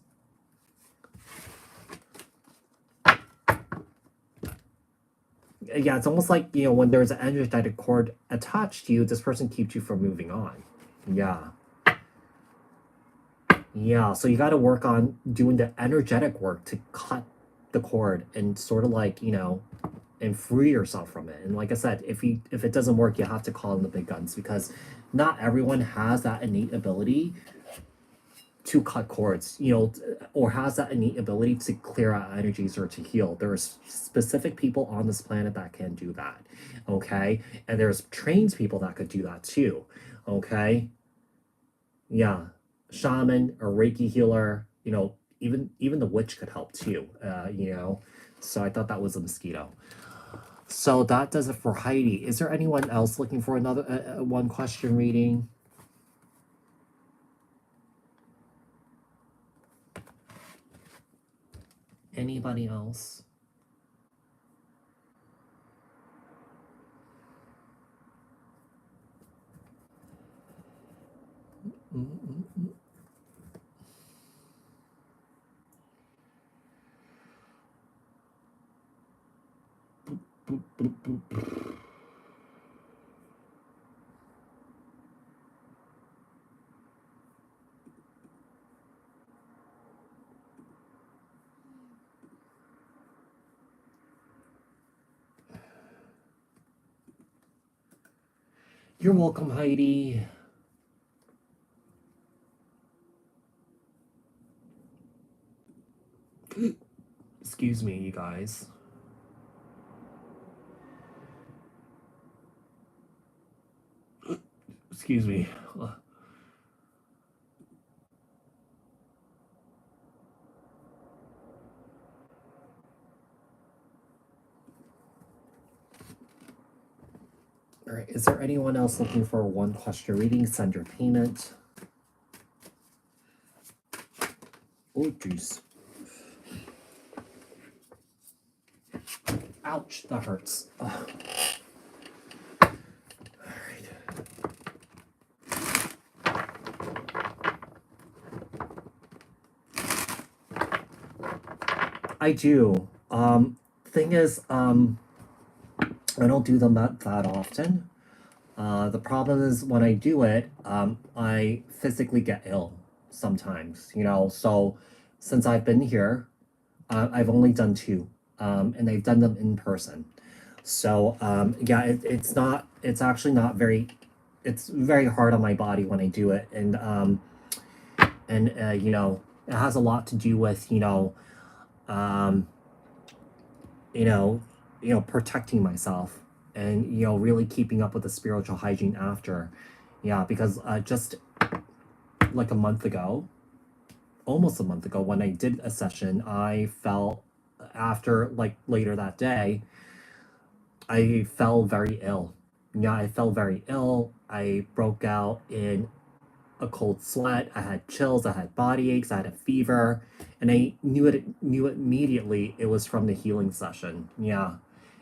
Yeah, it's almost like, when there's an energetic cord attached to you, this person keeps you from moving on. Yeah. Yeah, so you got to work on doing the energetic work to cut the cord and sort of like, and free yourself from it. And like I said, if it doesn't work, you have to call in the big guns, because not everyone has that innate ability to cut cords, or has that innate ability to clear out energies or to heal. There's specific people on this planet that can do that. Okay. And there's trained people that could do that too. Okay. Yeah. Shaman or Reiki healer, even the witch could help too. So I thought that was a mosquito. So that does it for Heidi. Is there anyone else looking for another one question reading? Anybody else? Mm-mm-mm. Boop, boop, boop, boop. You're welcome, Heidi. Excuse me, you guys. Excuse me. All right, is there anyone else looking for a one question reading? Send your payment. Oh, jeez. Ouch, that hurts. Ugh. All right. I do. Thing is, I don't do them that often. The problem is when I do it, I physically get ill sometimes, So since I've been here, I've only done two, and I've done them in person. So yeah, it's actually not very, it's very hard on my body when I do it, and it has a lot to do with um, you know, protecting myself, and really keeping up with the spiritual hygiene after. Yeah, because just like a month ago, almost a month ago, when I did a session, I felt after like later that day, I fell very ill. Yeah, I felt very ill. I broke out in a cold sweat. I had chills. I had body aches. I had a fever, and I knew it immediately. It was from the healing session. Yeah,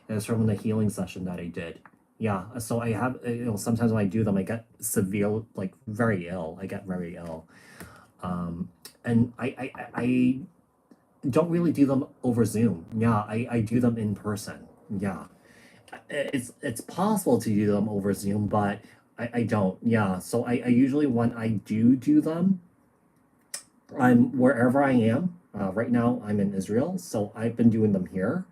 it was from the healing session that I did. Yeah, so I have sometimes when I do them, I get severe, like very ill. I get very ill, um, and I don't really do them over Zoom. Yeah, I do them in person. Yeah, it's possible to do them over Zoom, but I don't. Yeah, so I usually when I do them, I'm wherever I am. Right now, I'm in Israel, so I've been doing them here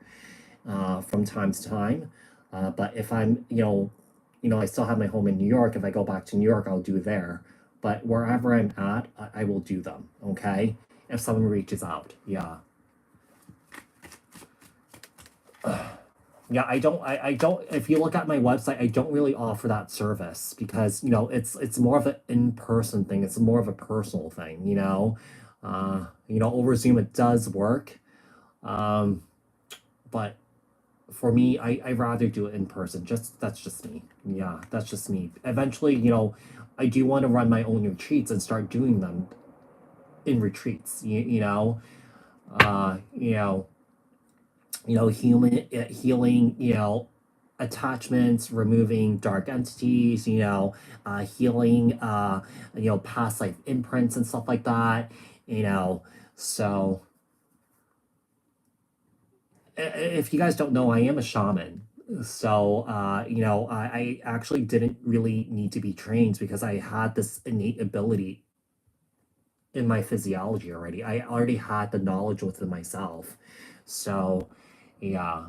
from time to time. But if I'm, I still have my home in New York. If I go back to New York, I'll do there. But wherever I'm at, I will do them. Okay, if someone reaches out, yeah. Yeah, I don't, if you look at my website, I don't really offer that service because, it's more of an in-person thing. It's more of a personal thing. Over Zoom it does work. Um, but for me, I'd rather do it in person. Just that's just me. Yeah, that's just me. Eventually, I do want to run my own retreats and start doing them in retreats. Uh, you know, healing, attachments, removing dark entities, healing, past life imprints and stuff like that. You know, so if you guys don't know, I am a shaman. So, I actually didn't really need to be trained because I had this innate ability in my physiology already. I already had the knowledge within myself. So, yeah.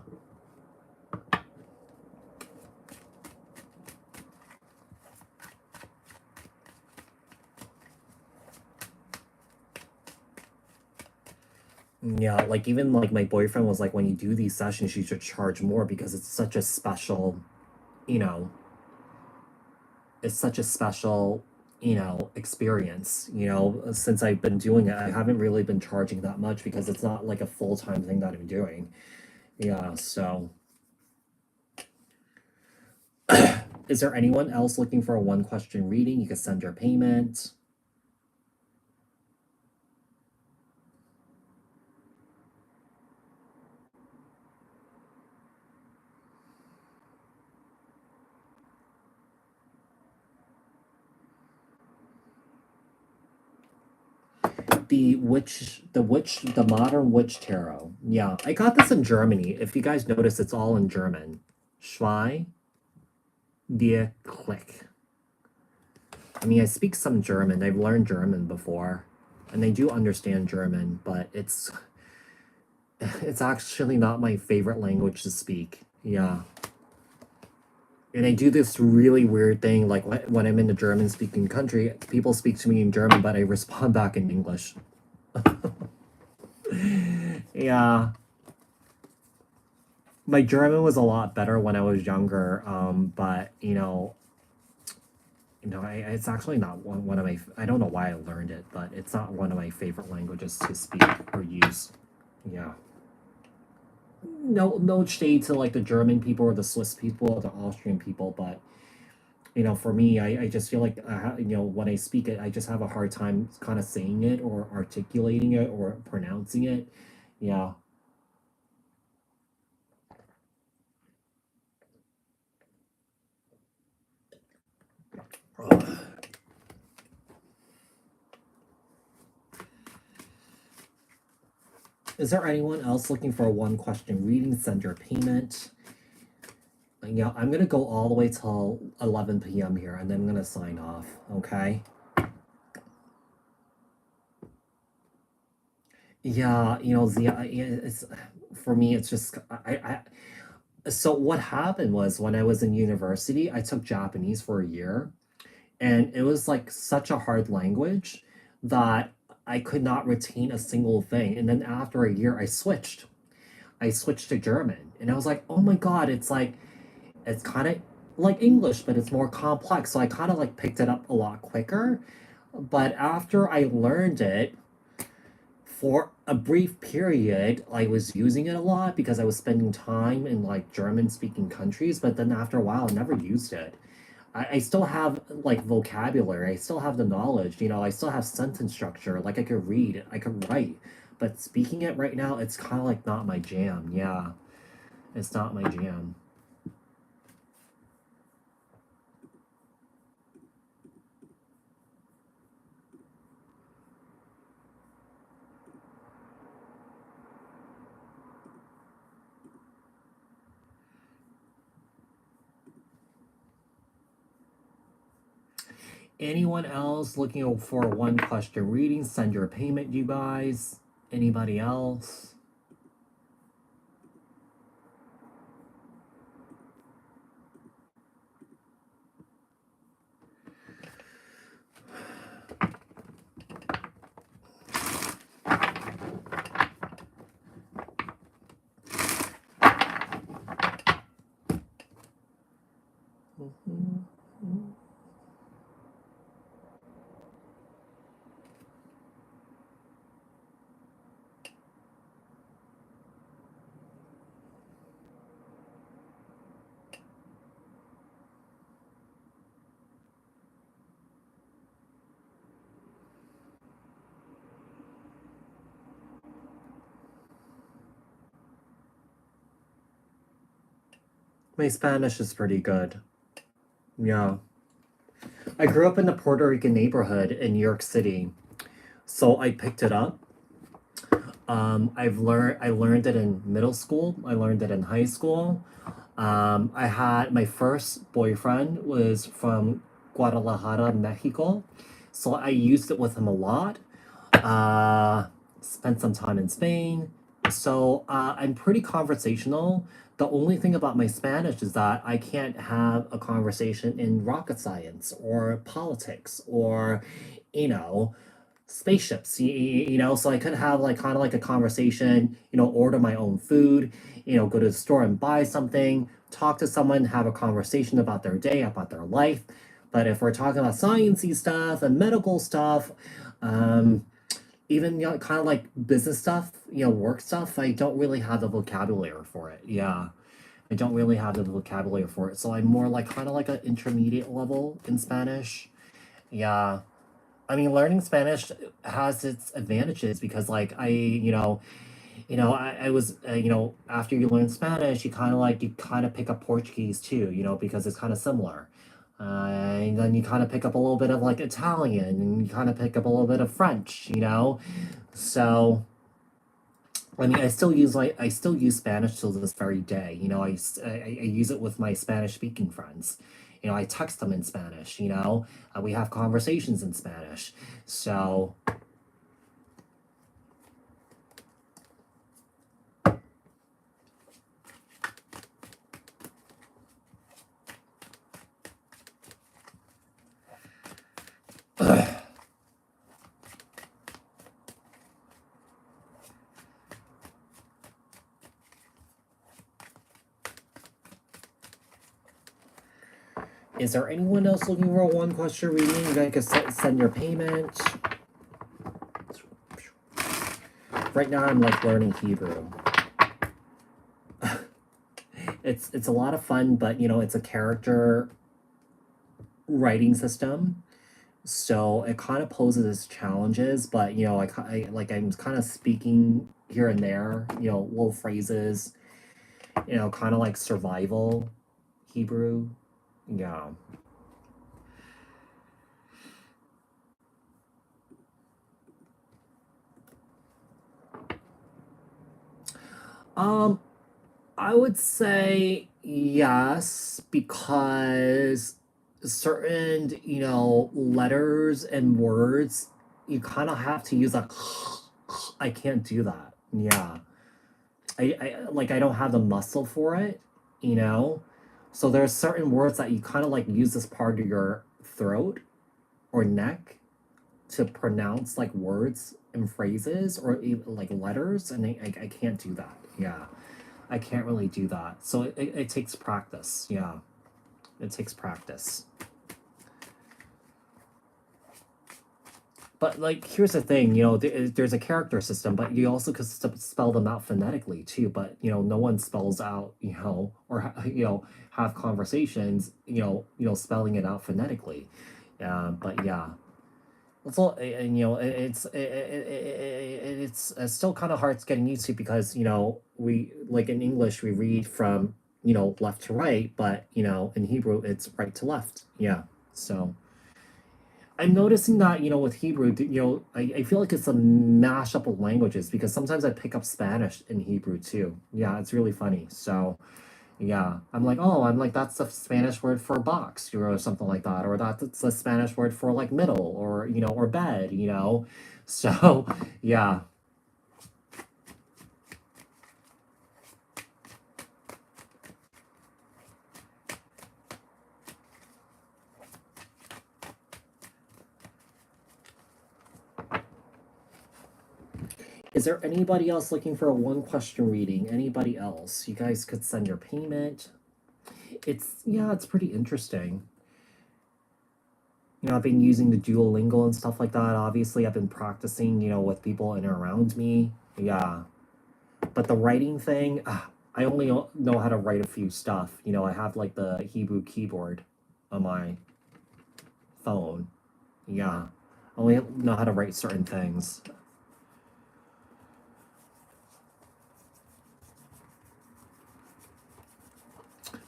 Yeah, like even like my boyfriend was like, when you do these sessions, you should charge more because it's such a special, you know, it's such a special, experience. Since I've been doing it, I haven't really been charging that much because it's not like a full-time thing that I'm doing. Yeah, so is there anyone else looking for a one question reading? You can send your payment. The modern witch tarot. Yeah, I got this in Germany. If you guys notice, it's all in German. Schwei, dir Klick. I mean, I speak some German. I've learned German before, and I do understand German, but it's actually not my favorite language to speak. Yeah. And I do this really weird thing, like when I'm in a German speaking country, people speak to me in German, but I respond back in English. Yeah. My German was a lot better when I was younger, but it's actually not one of my. I don't know why I learned it, but it's not one of my favorite languages to speak or use. Yeah. No shade to like the German people or the Swiss people or the Austrian people, but for me, I just feel like when I speak it, I just have a hard time kind of saying it or articulating it or pronouncing it. Yeah. Is there anyone else looking for a one question reading? Send your payment. Yeah, I'm gonna go all the way till 11 p.m. here, and then I'm gonna sign off. Okay. Yeah, it's for me. It's just so what happened was when I was in university, I took Japanese for a year, and it was like such a hard language that I could not retain a single thing. And then after a year, I switched to German, and I was like, oh my god, it's kind of like English, but it's more complex. So I kind of like picked it up a lot quicker. But after I learned it, for a brief period, I was using it a lot because I was spending time in like German speaking countries. But then after a while, I never used it. I still have like vocabulary, I still have the knowledge, I still have sentence structure. Like I could read, I could write. But speaking it right now, it's kind of like not my jam. Yeah, it's not my jam. Anyone else looking for a one question reading? Send your payment, you guys. Anybody else? My Spanish is pretty good. Yeah. I grew up in the Puerto Rican neighborhood in New York City, so I picked it up. I learned it in middle school. I learned it in high school. I had my first boyfriend was from Guadalajara, Mexico, so I used it with him a lot. Uh, Spent some time in Spain, so I'm pretty conversational. The only thing about my Spanish is that I can't have a conversation in rocket science or politics or, you know, spaceships. So I could have like kind of like a conversation, order my own food, go to the store and buy something, talk to someone, have a conversation about their day, about their life. But if we're talking about sciencey stuff and medical stuff, um, even kind of like business stuff, work stuff, I don't really have the vocabulary for it. Yeah. I don't really have the vocabulary for it. So I'm more like kind of like an intermediate level in Spanish. Yeah. I mean, learning Spanish has its advantages because, like, I was, after you learn Spanish, you kind of pick up Portuguese too, because it's kind of similar. And then you kind of pick up a little bit of like Italian, and you kind of pick up a little bit of French. So, I mean, I still use Spanish till this very day. I use it with my Spanish speaking friends. I text them in Spanish. We have conversations in Spanish. So, is there anyone else looking for a one question reading? You guys can send your payment. Right now, I'm like learning Hebrew. It's a lot of fun, but it's a character writing system. So it kind of poses challenges, but I'm kind of speaking here and there, little phrases, kind of like survival Hebrew. Yeah. Um, I would say yes, because certain, letters and words, you kind of have to use a. I can't do that. Yeah. I don't have the muscle for it, you know? So there's certain words that you kind of like use this part of your throat or neck to pronounce like words and phrases or like letters, and I can't do that. Yeah. I can't really do that. So it takes practice. Yeah. It takes practice. But like, here's the thing, there's a character system, but you also could spell them out phonetically too. But no one spells out, or have conversations, spelling it out phonetically. But yeah, it's all, and it's still kind of hard getting used to because we like in English we read from left to right, but in Hebrew it's right to left. Yeah, so. I'm noticing that, with Hebrew, I feel like it's a mashup of languages because sometimes I pick up Spanish in Hebrew too. Yeah, it's really funny. So, yeah, I'm like, that's the Spanish word for box, or something like that. Or that's the Spanish word for like middle or, or bed. So, yeah. Is there anybody else looking for a one question reading? Anybody else? You guys could send your payment. Yeah, it's pretty interesting. I've been using the Duolingo and stuff like that. Obviously, I've been practicing, with people in and around me. Yeah. But the writing thing, I only know how to write a few stuff. I have like the Hebrew keyboard on my phone. Yeah. I only know how to write certain things.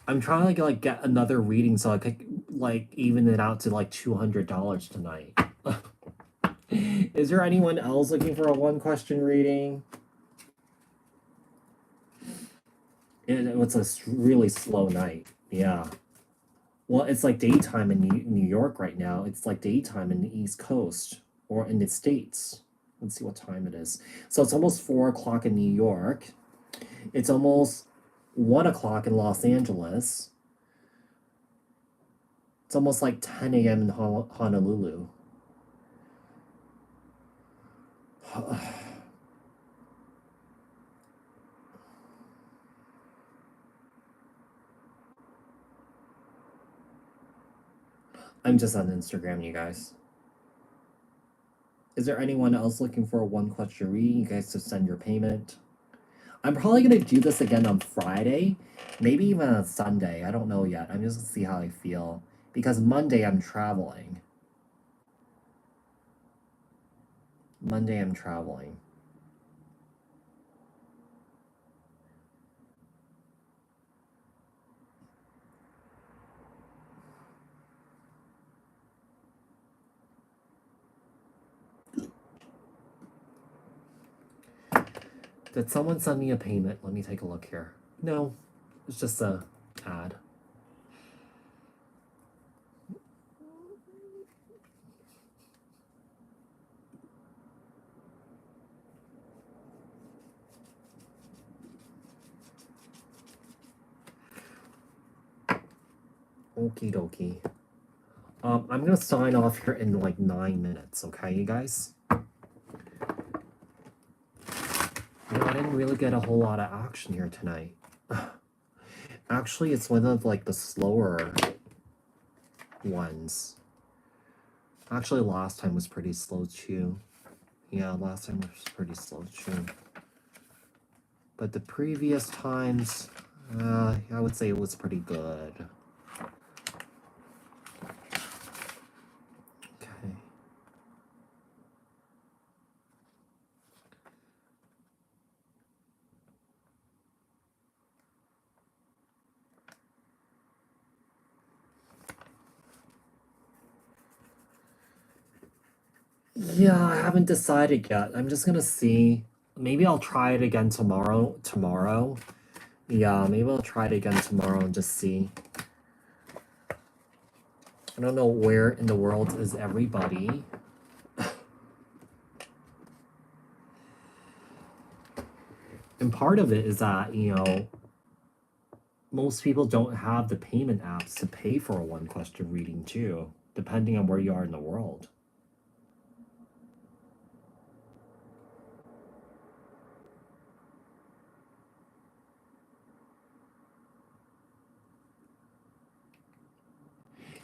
I'm trying to like get another reading so I could like even it out to like $200 tonight. Is there anyone else looking for a one question reading? It's a really slow night. Yeah. Well, it's like daytime in New York right now. It's like daytime in the East Coast or in the States. Let's see what time it is. So it's almost 4 o'clock in New York. It's almost 1 o'clock in Los Angeles. It's almost like 10 a.m. in Honolulu. I'm just on Instagram, you guys. Is there anyone else looking for a one question reading? You guys just send your payment. I'm probably gonna do this again on Friday, maybe even on Sunday. I don't know yet. I'm just gonna see how I feel because Monday I'm traveling. Monday I'm traveling. Did someone send me a payment? Let me take a look here. No, it's just a ad. Okie dokie. I'm gonna sign off here in like 9 minutes, okay, you guys? I didn't really get a whole lot of action here tonight. Actually, it's one of like the slower ones. Actually, last time was pretty slow too. Yeah, last time was pretty slow too. But the previous times, I would say it was pretty good. Okay. Yeah, I haven't decided yet. I'm just gonna see. Maybe I'll try it again tomorrow. Yeah, maybe I'll try it again tomorrow and just see. I don't know where in the world is everybody. And part of it is that, most people don't have the payment apps to pay for a one question reading too, depending on where you are in the world.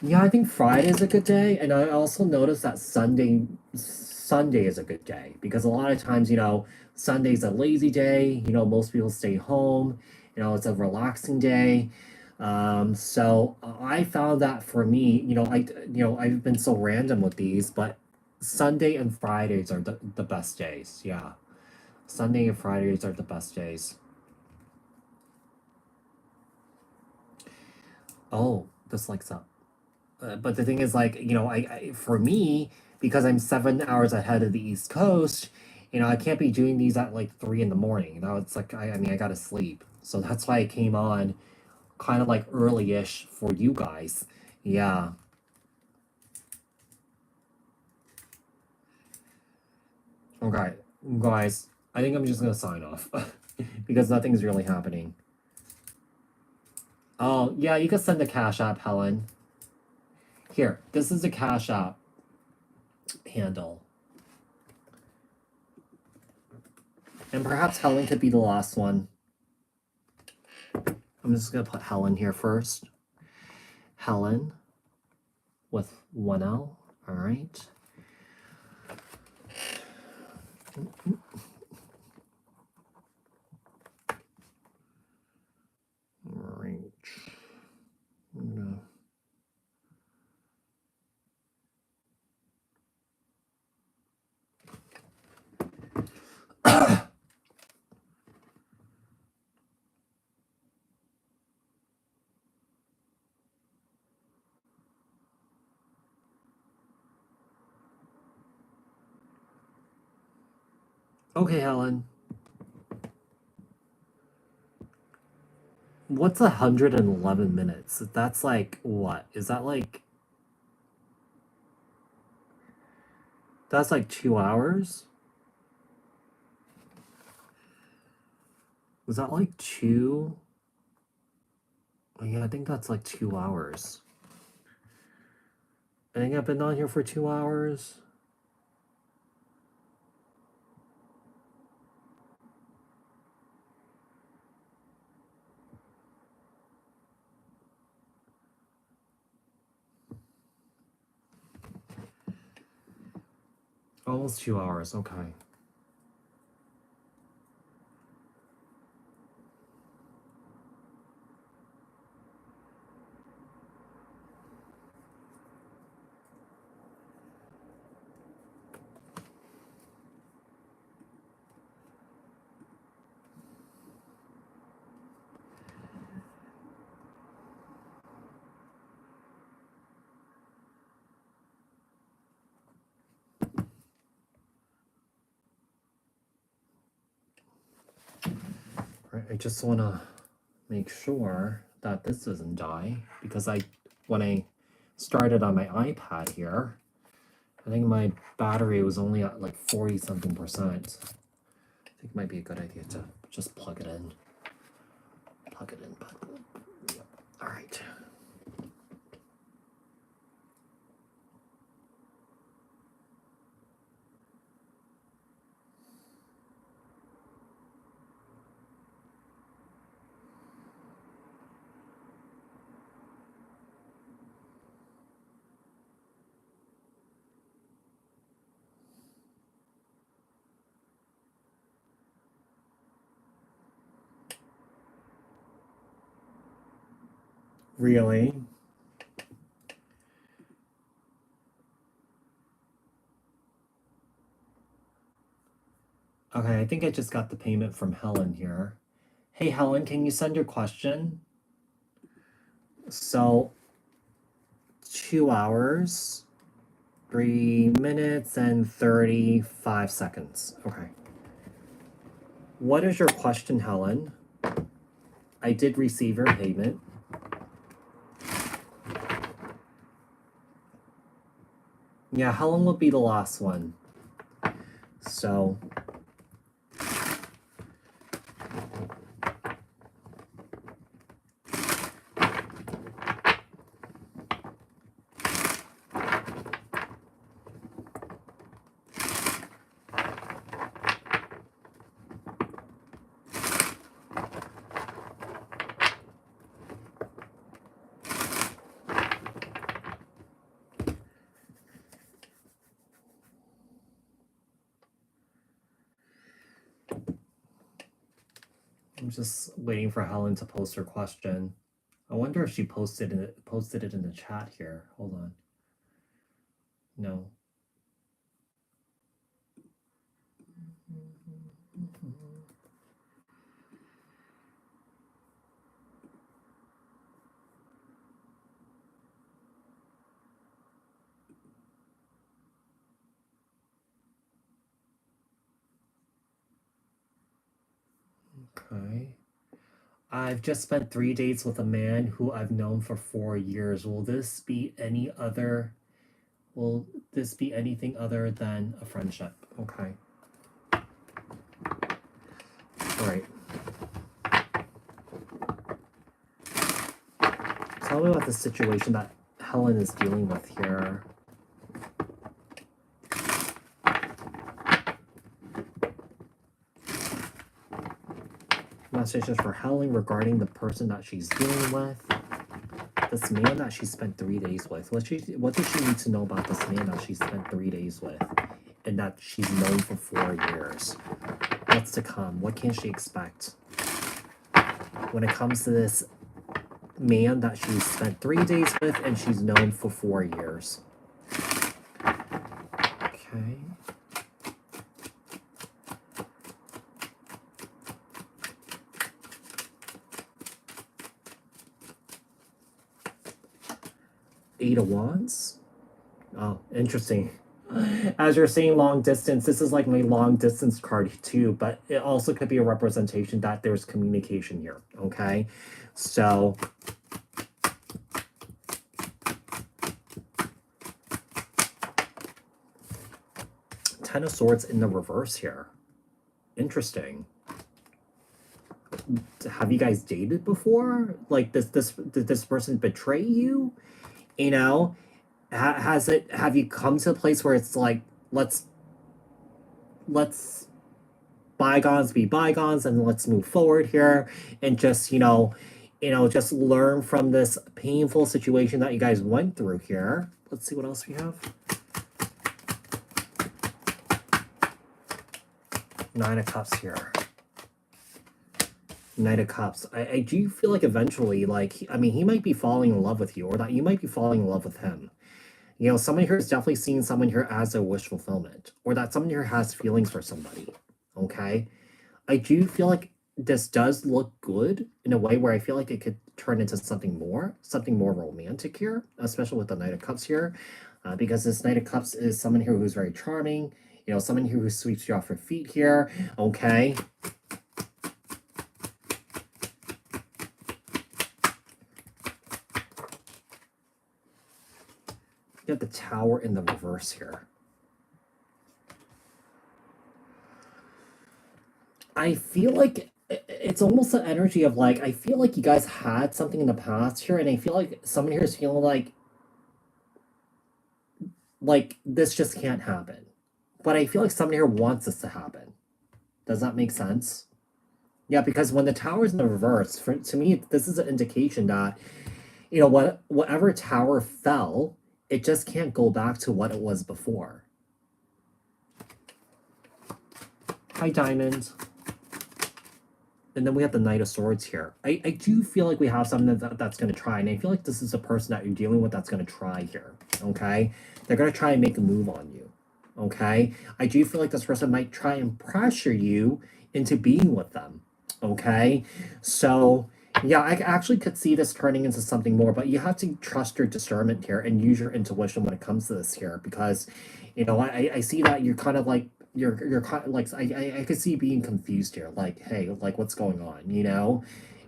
Yeah, I think Friday is a good day, and I also noticed that Sunday is a good day because a lot of times, Sunday's a lazy day. Most people stay home. It's a relaxing day. So I found that for me, I've been so random with these, but Sunday and Fridays are the best days. Yeah, Sunday and Fridays are the best days. Oh, this likes up. But the thing is, like, for me, because I'm 7 hours ahead of the East Coast, I can't be doing these at like 3 in the morning. It's like I mean, I gotta sleep. So that's why I came on kind of like early-ish for you guys. Yeah. Okay, guys, I think I'm just gonna sign off because nothing's really happening. Oh, yeah, you can send the Cash App, Helen. Here, this is the Cash App handle. And perhaps Helen could be the last one. I'm just gonna put Helen here first. Helen with one L. All right. All right. Okay, Helen. What's 111 minutes? That's like what? Is that like that's like 2 hours? Was that like two? Oh, yeah, I think that's like 2 hours. I think I've been on here for 2 hours. Almost 2 hours, okay. Right, I just want to make sure that this doesn't die because when I started on my iPad here, I think my battery was only at like 40 something percent. I think it might be a good idea to just plug it in. Plug it in, but yep. All right. Really? Okay, I think I just got the payment from Helen here. Hey, Helen, can you send your question? So, 2 hours, 3 minutes, and 35 seconds. Okay. What is your question, Helen? I did receive your payment. Yeah, Helen will be the last one. So, I'm just waiting for Helen to post her question. I wonder if she posted it in the chat here. Hold on. No. Okay. I've just spent 3 days with a man who I've known for 4 years. Will this be anything other than a friendship? Okay. All right. Tell me about the situation that Helen is dealing with here. Messages for Helen regarding the person that she's dealing with. This man that she spent 3 days with. What does she need to know about this man that she spent 3 days with? And that she's known for 4 years? What's to come? What can she expect? When it comes to this man that she spent 3 days with and she's known for 4 years. Okay. Eight of Wands. Oh, interesting. As you're saying long distance, this is like my long distance card too, but it also could be a representation that there's communication here, okay? So, Ten of Swords in the reverse here. Interesting. Have you guys dated before? Like, did this person betray you? You know, have you come to a place where it's like, let's bygones be bygones and let's move forward here and just, just learn from this painful situation that you guys went through here. Let's see what else we have. Nine of Cups here. Knight of Cups. I do feel like eventually, like, I mean, he might be falling in love with you, or that you might be falling in love with him. Someone here is definitely seeing someone here as a wish fulfillment, or that someone here has feelings for somebody. Okay? I do feel like this does look good in a way where I feel like it could turn into something more romantic here, especially with the Knight of Cups here, because this Knight of Cups is someone here who's very charming, someone here who sweeps you off your feet here. Okay? You have the Tower in the reverse here. I feel like it's almost the energy of like, I feel like you guys had something in the past here, and I feel like someone here is feeling like this just can't happen. But I feel like someone here wants this to happen. Does that make sense? Yeah, because when the tower's in the reverse, to me, this is an indication that, whatever tower fell, it just can't go back to what it was before. Hi, Diamond. And then we have the Knight of Swords here. I do feel like we have something that's going to try, and I feel like this is a person that you're dealing with that's going to try here, okay? They're going to try and make a move on you, okay? I do feel like this person might try and pressure you into being with them, okay? So, yeah, I actually could see this turning into something more, but you have to trust your discernment here and use your intuition when it comes to this here, because, I see that you're kind of like, you're kind of like, I could see you being confused here, like, hey, like, what's going on,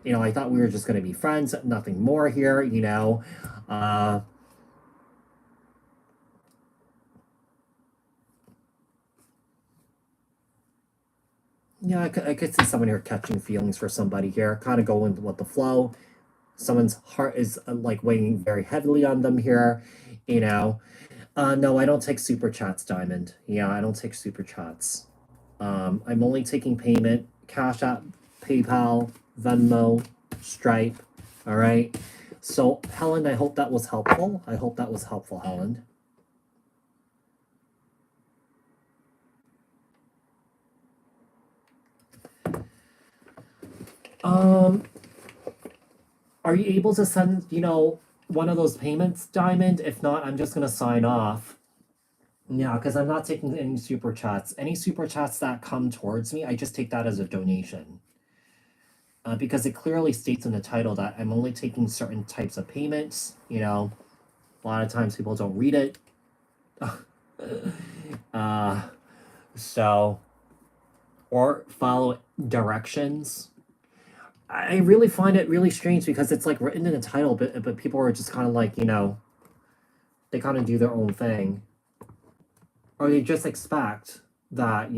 I thought we were just going to be friends, nothing more here, yeah, I could see someone here catching feelings for somebody here, kind of going with the flow. Someone's heart is like weighing very heavily on them here, no, I don't take super chats, Diamond. Yeah, I don't take super chats. I'm only taking payment, Cash App, PayPal, Venmo, Stripe. All right. So, Helen, I hope that was helpful. Helen. Um, are you able to send, one of those payments, Diamond? If not, I'm just gonna sign off. Yeah, because I'm not taking any super chats. Any super chats that come towards me, I just take that as a donation. Because it clearly states in the title that I'm only taking certain types of payments. A lot of times people don't read it. So, or follow directions. I really find it really strange because it's like written in the title, but people are just kind of like, they kind of do their own thing. Or they just expect that,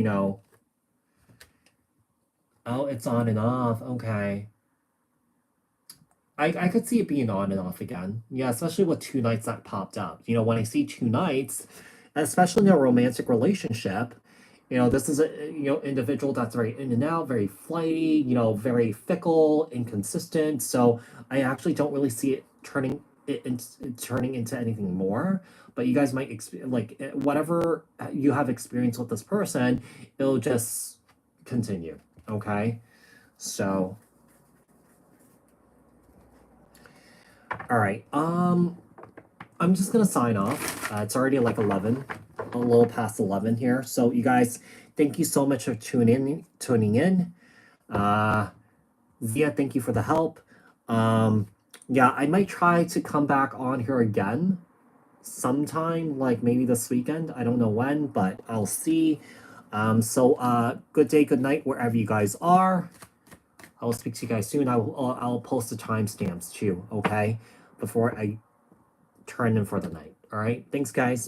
oh, it's on and off. Okay. I could see it being on and off again. Yeah, especially with two nights that popped up. When I see two nights, especially in a romantic relationship, this is a individual that's very in and out, very flighty, very fickle, inconsistent. So I actually don't really see it turning into anything more. But you guys might whatever you have experience with this person, it'll just continue. Okay, so. All right. I'm just gonna sign off. It's already like 11, a little past 11 here. So you guys, thank you so much for tuning in. Zia, thank you for the help. Yeah, I might try to come back on here again sometime, like maybe this weekend. I don't know when, but I'll see. Good day, good night, wherever you guys are. I will speak to you guys soon. I'll post the timestamps too, okay? Before I turn in for the night. All right. Thanks, guys.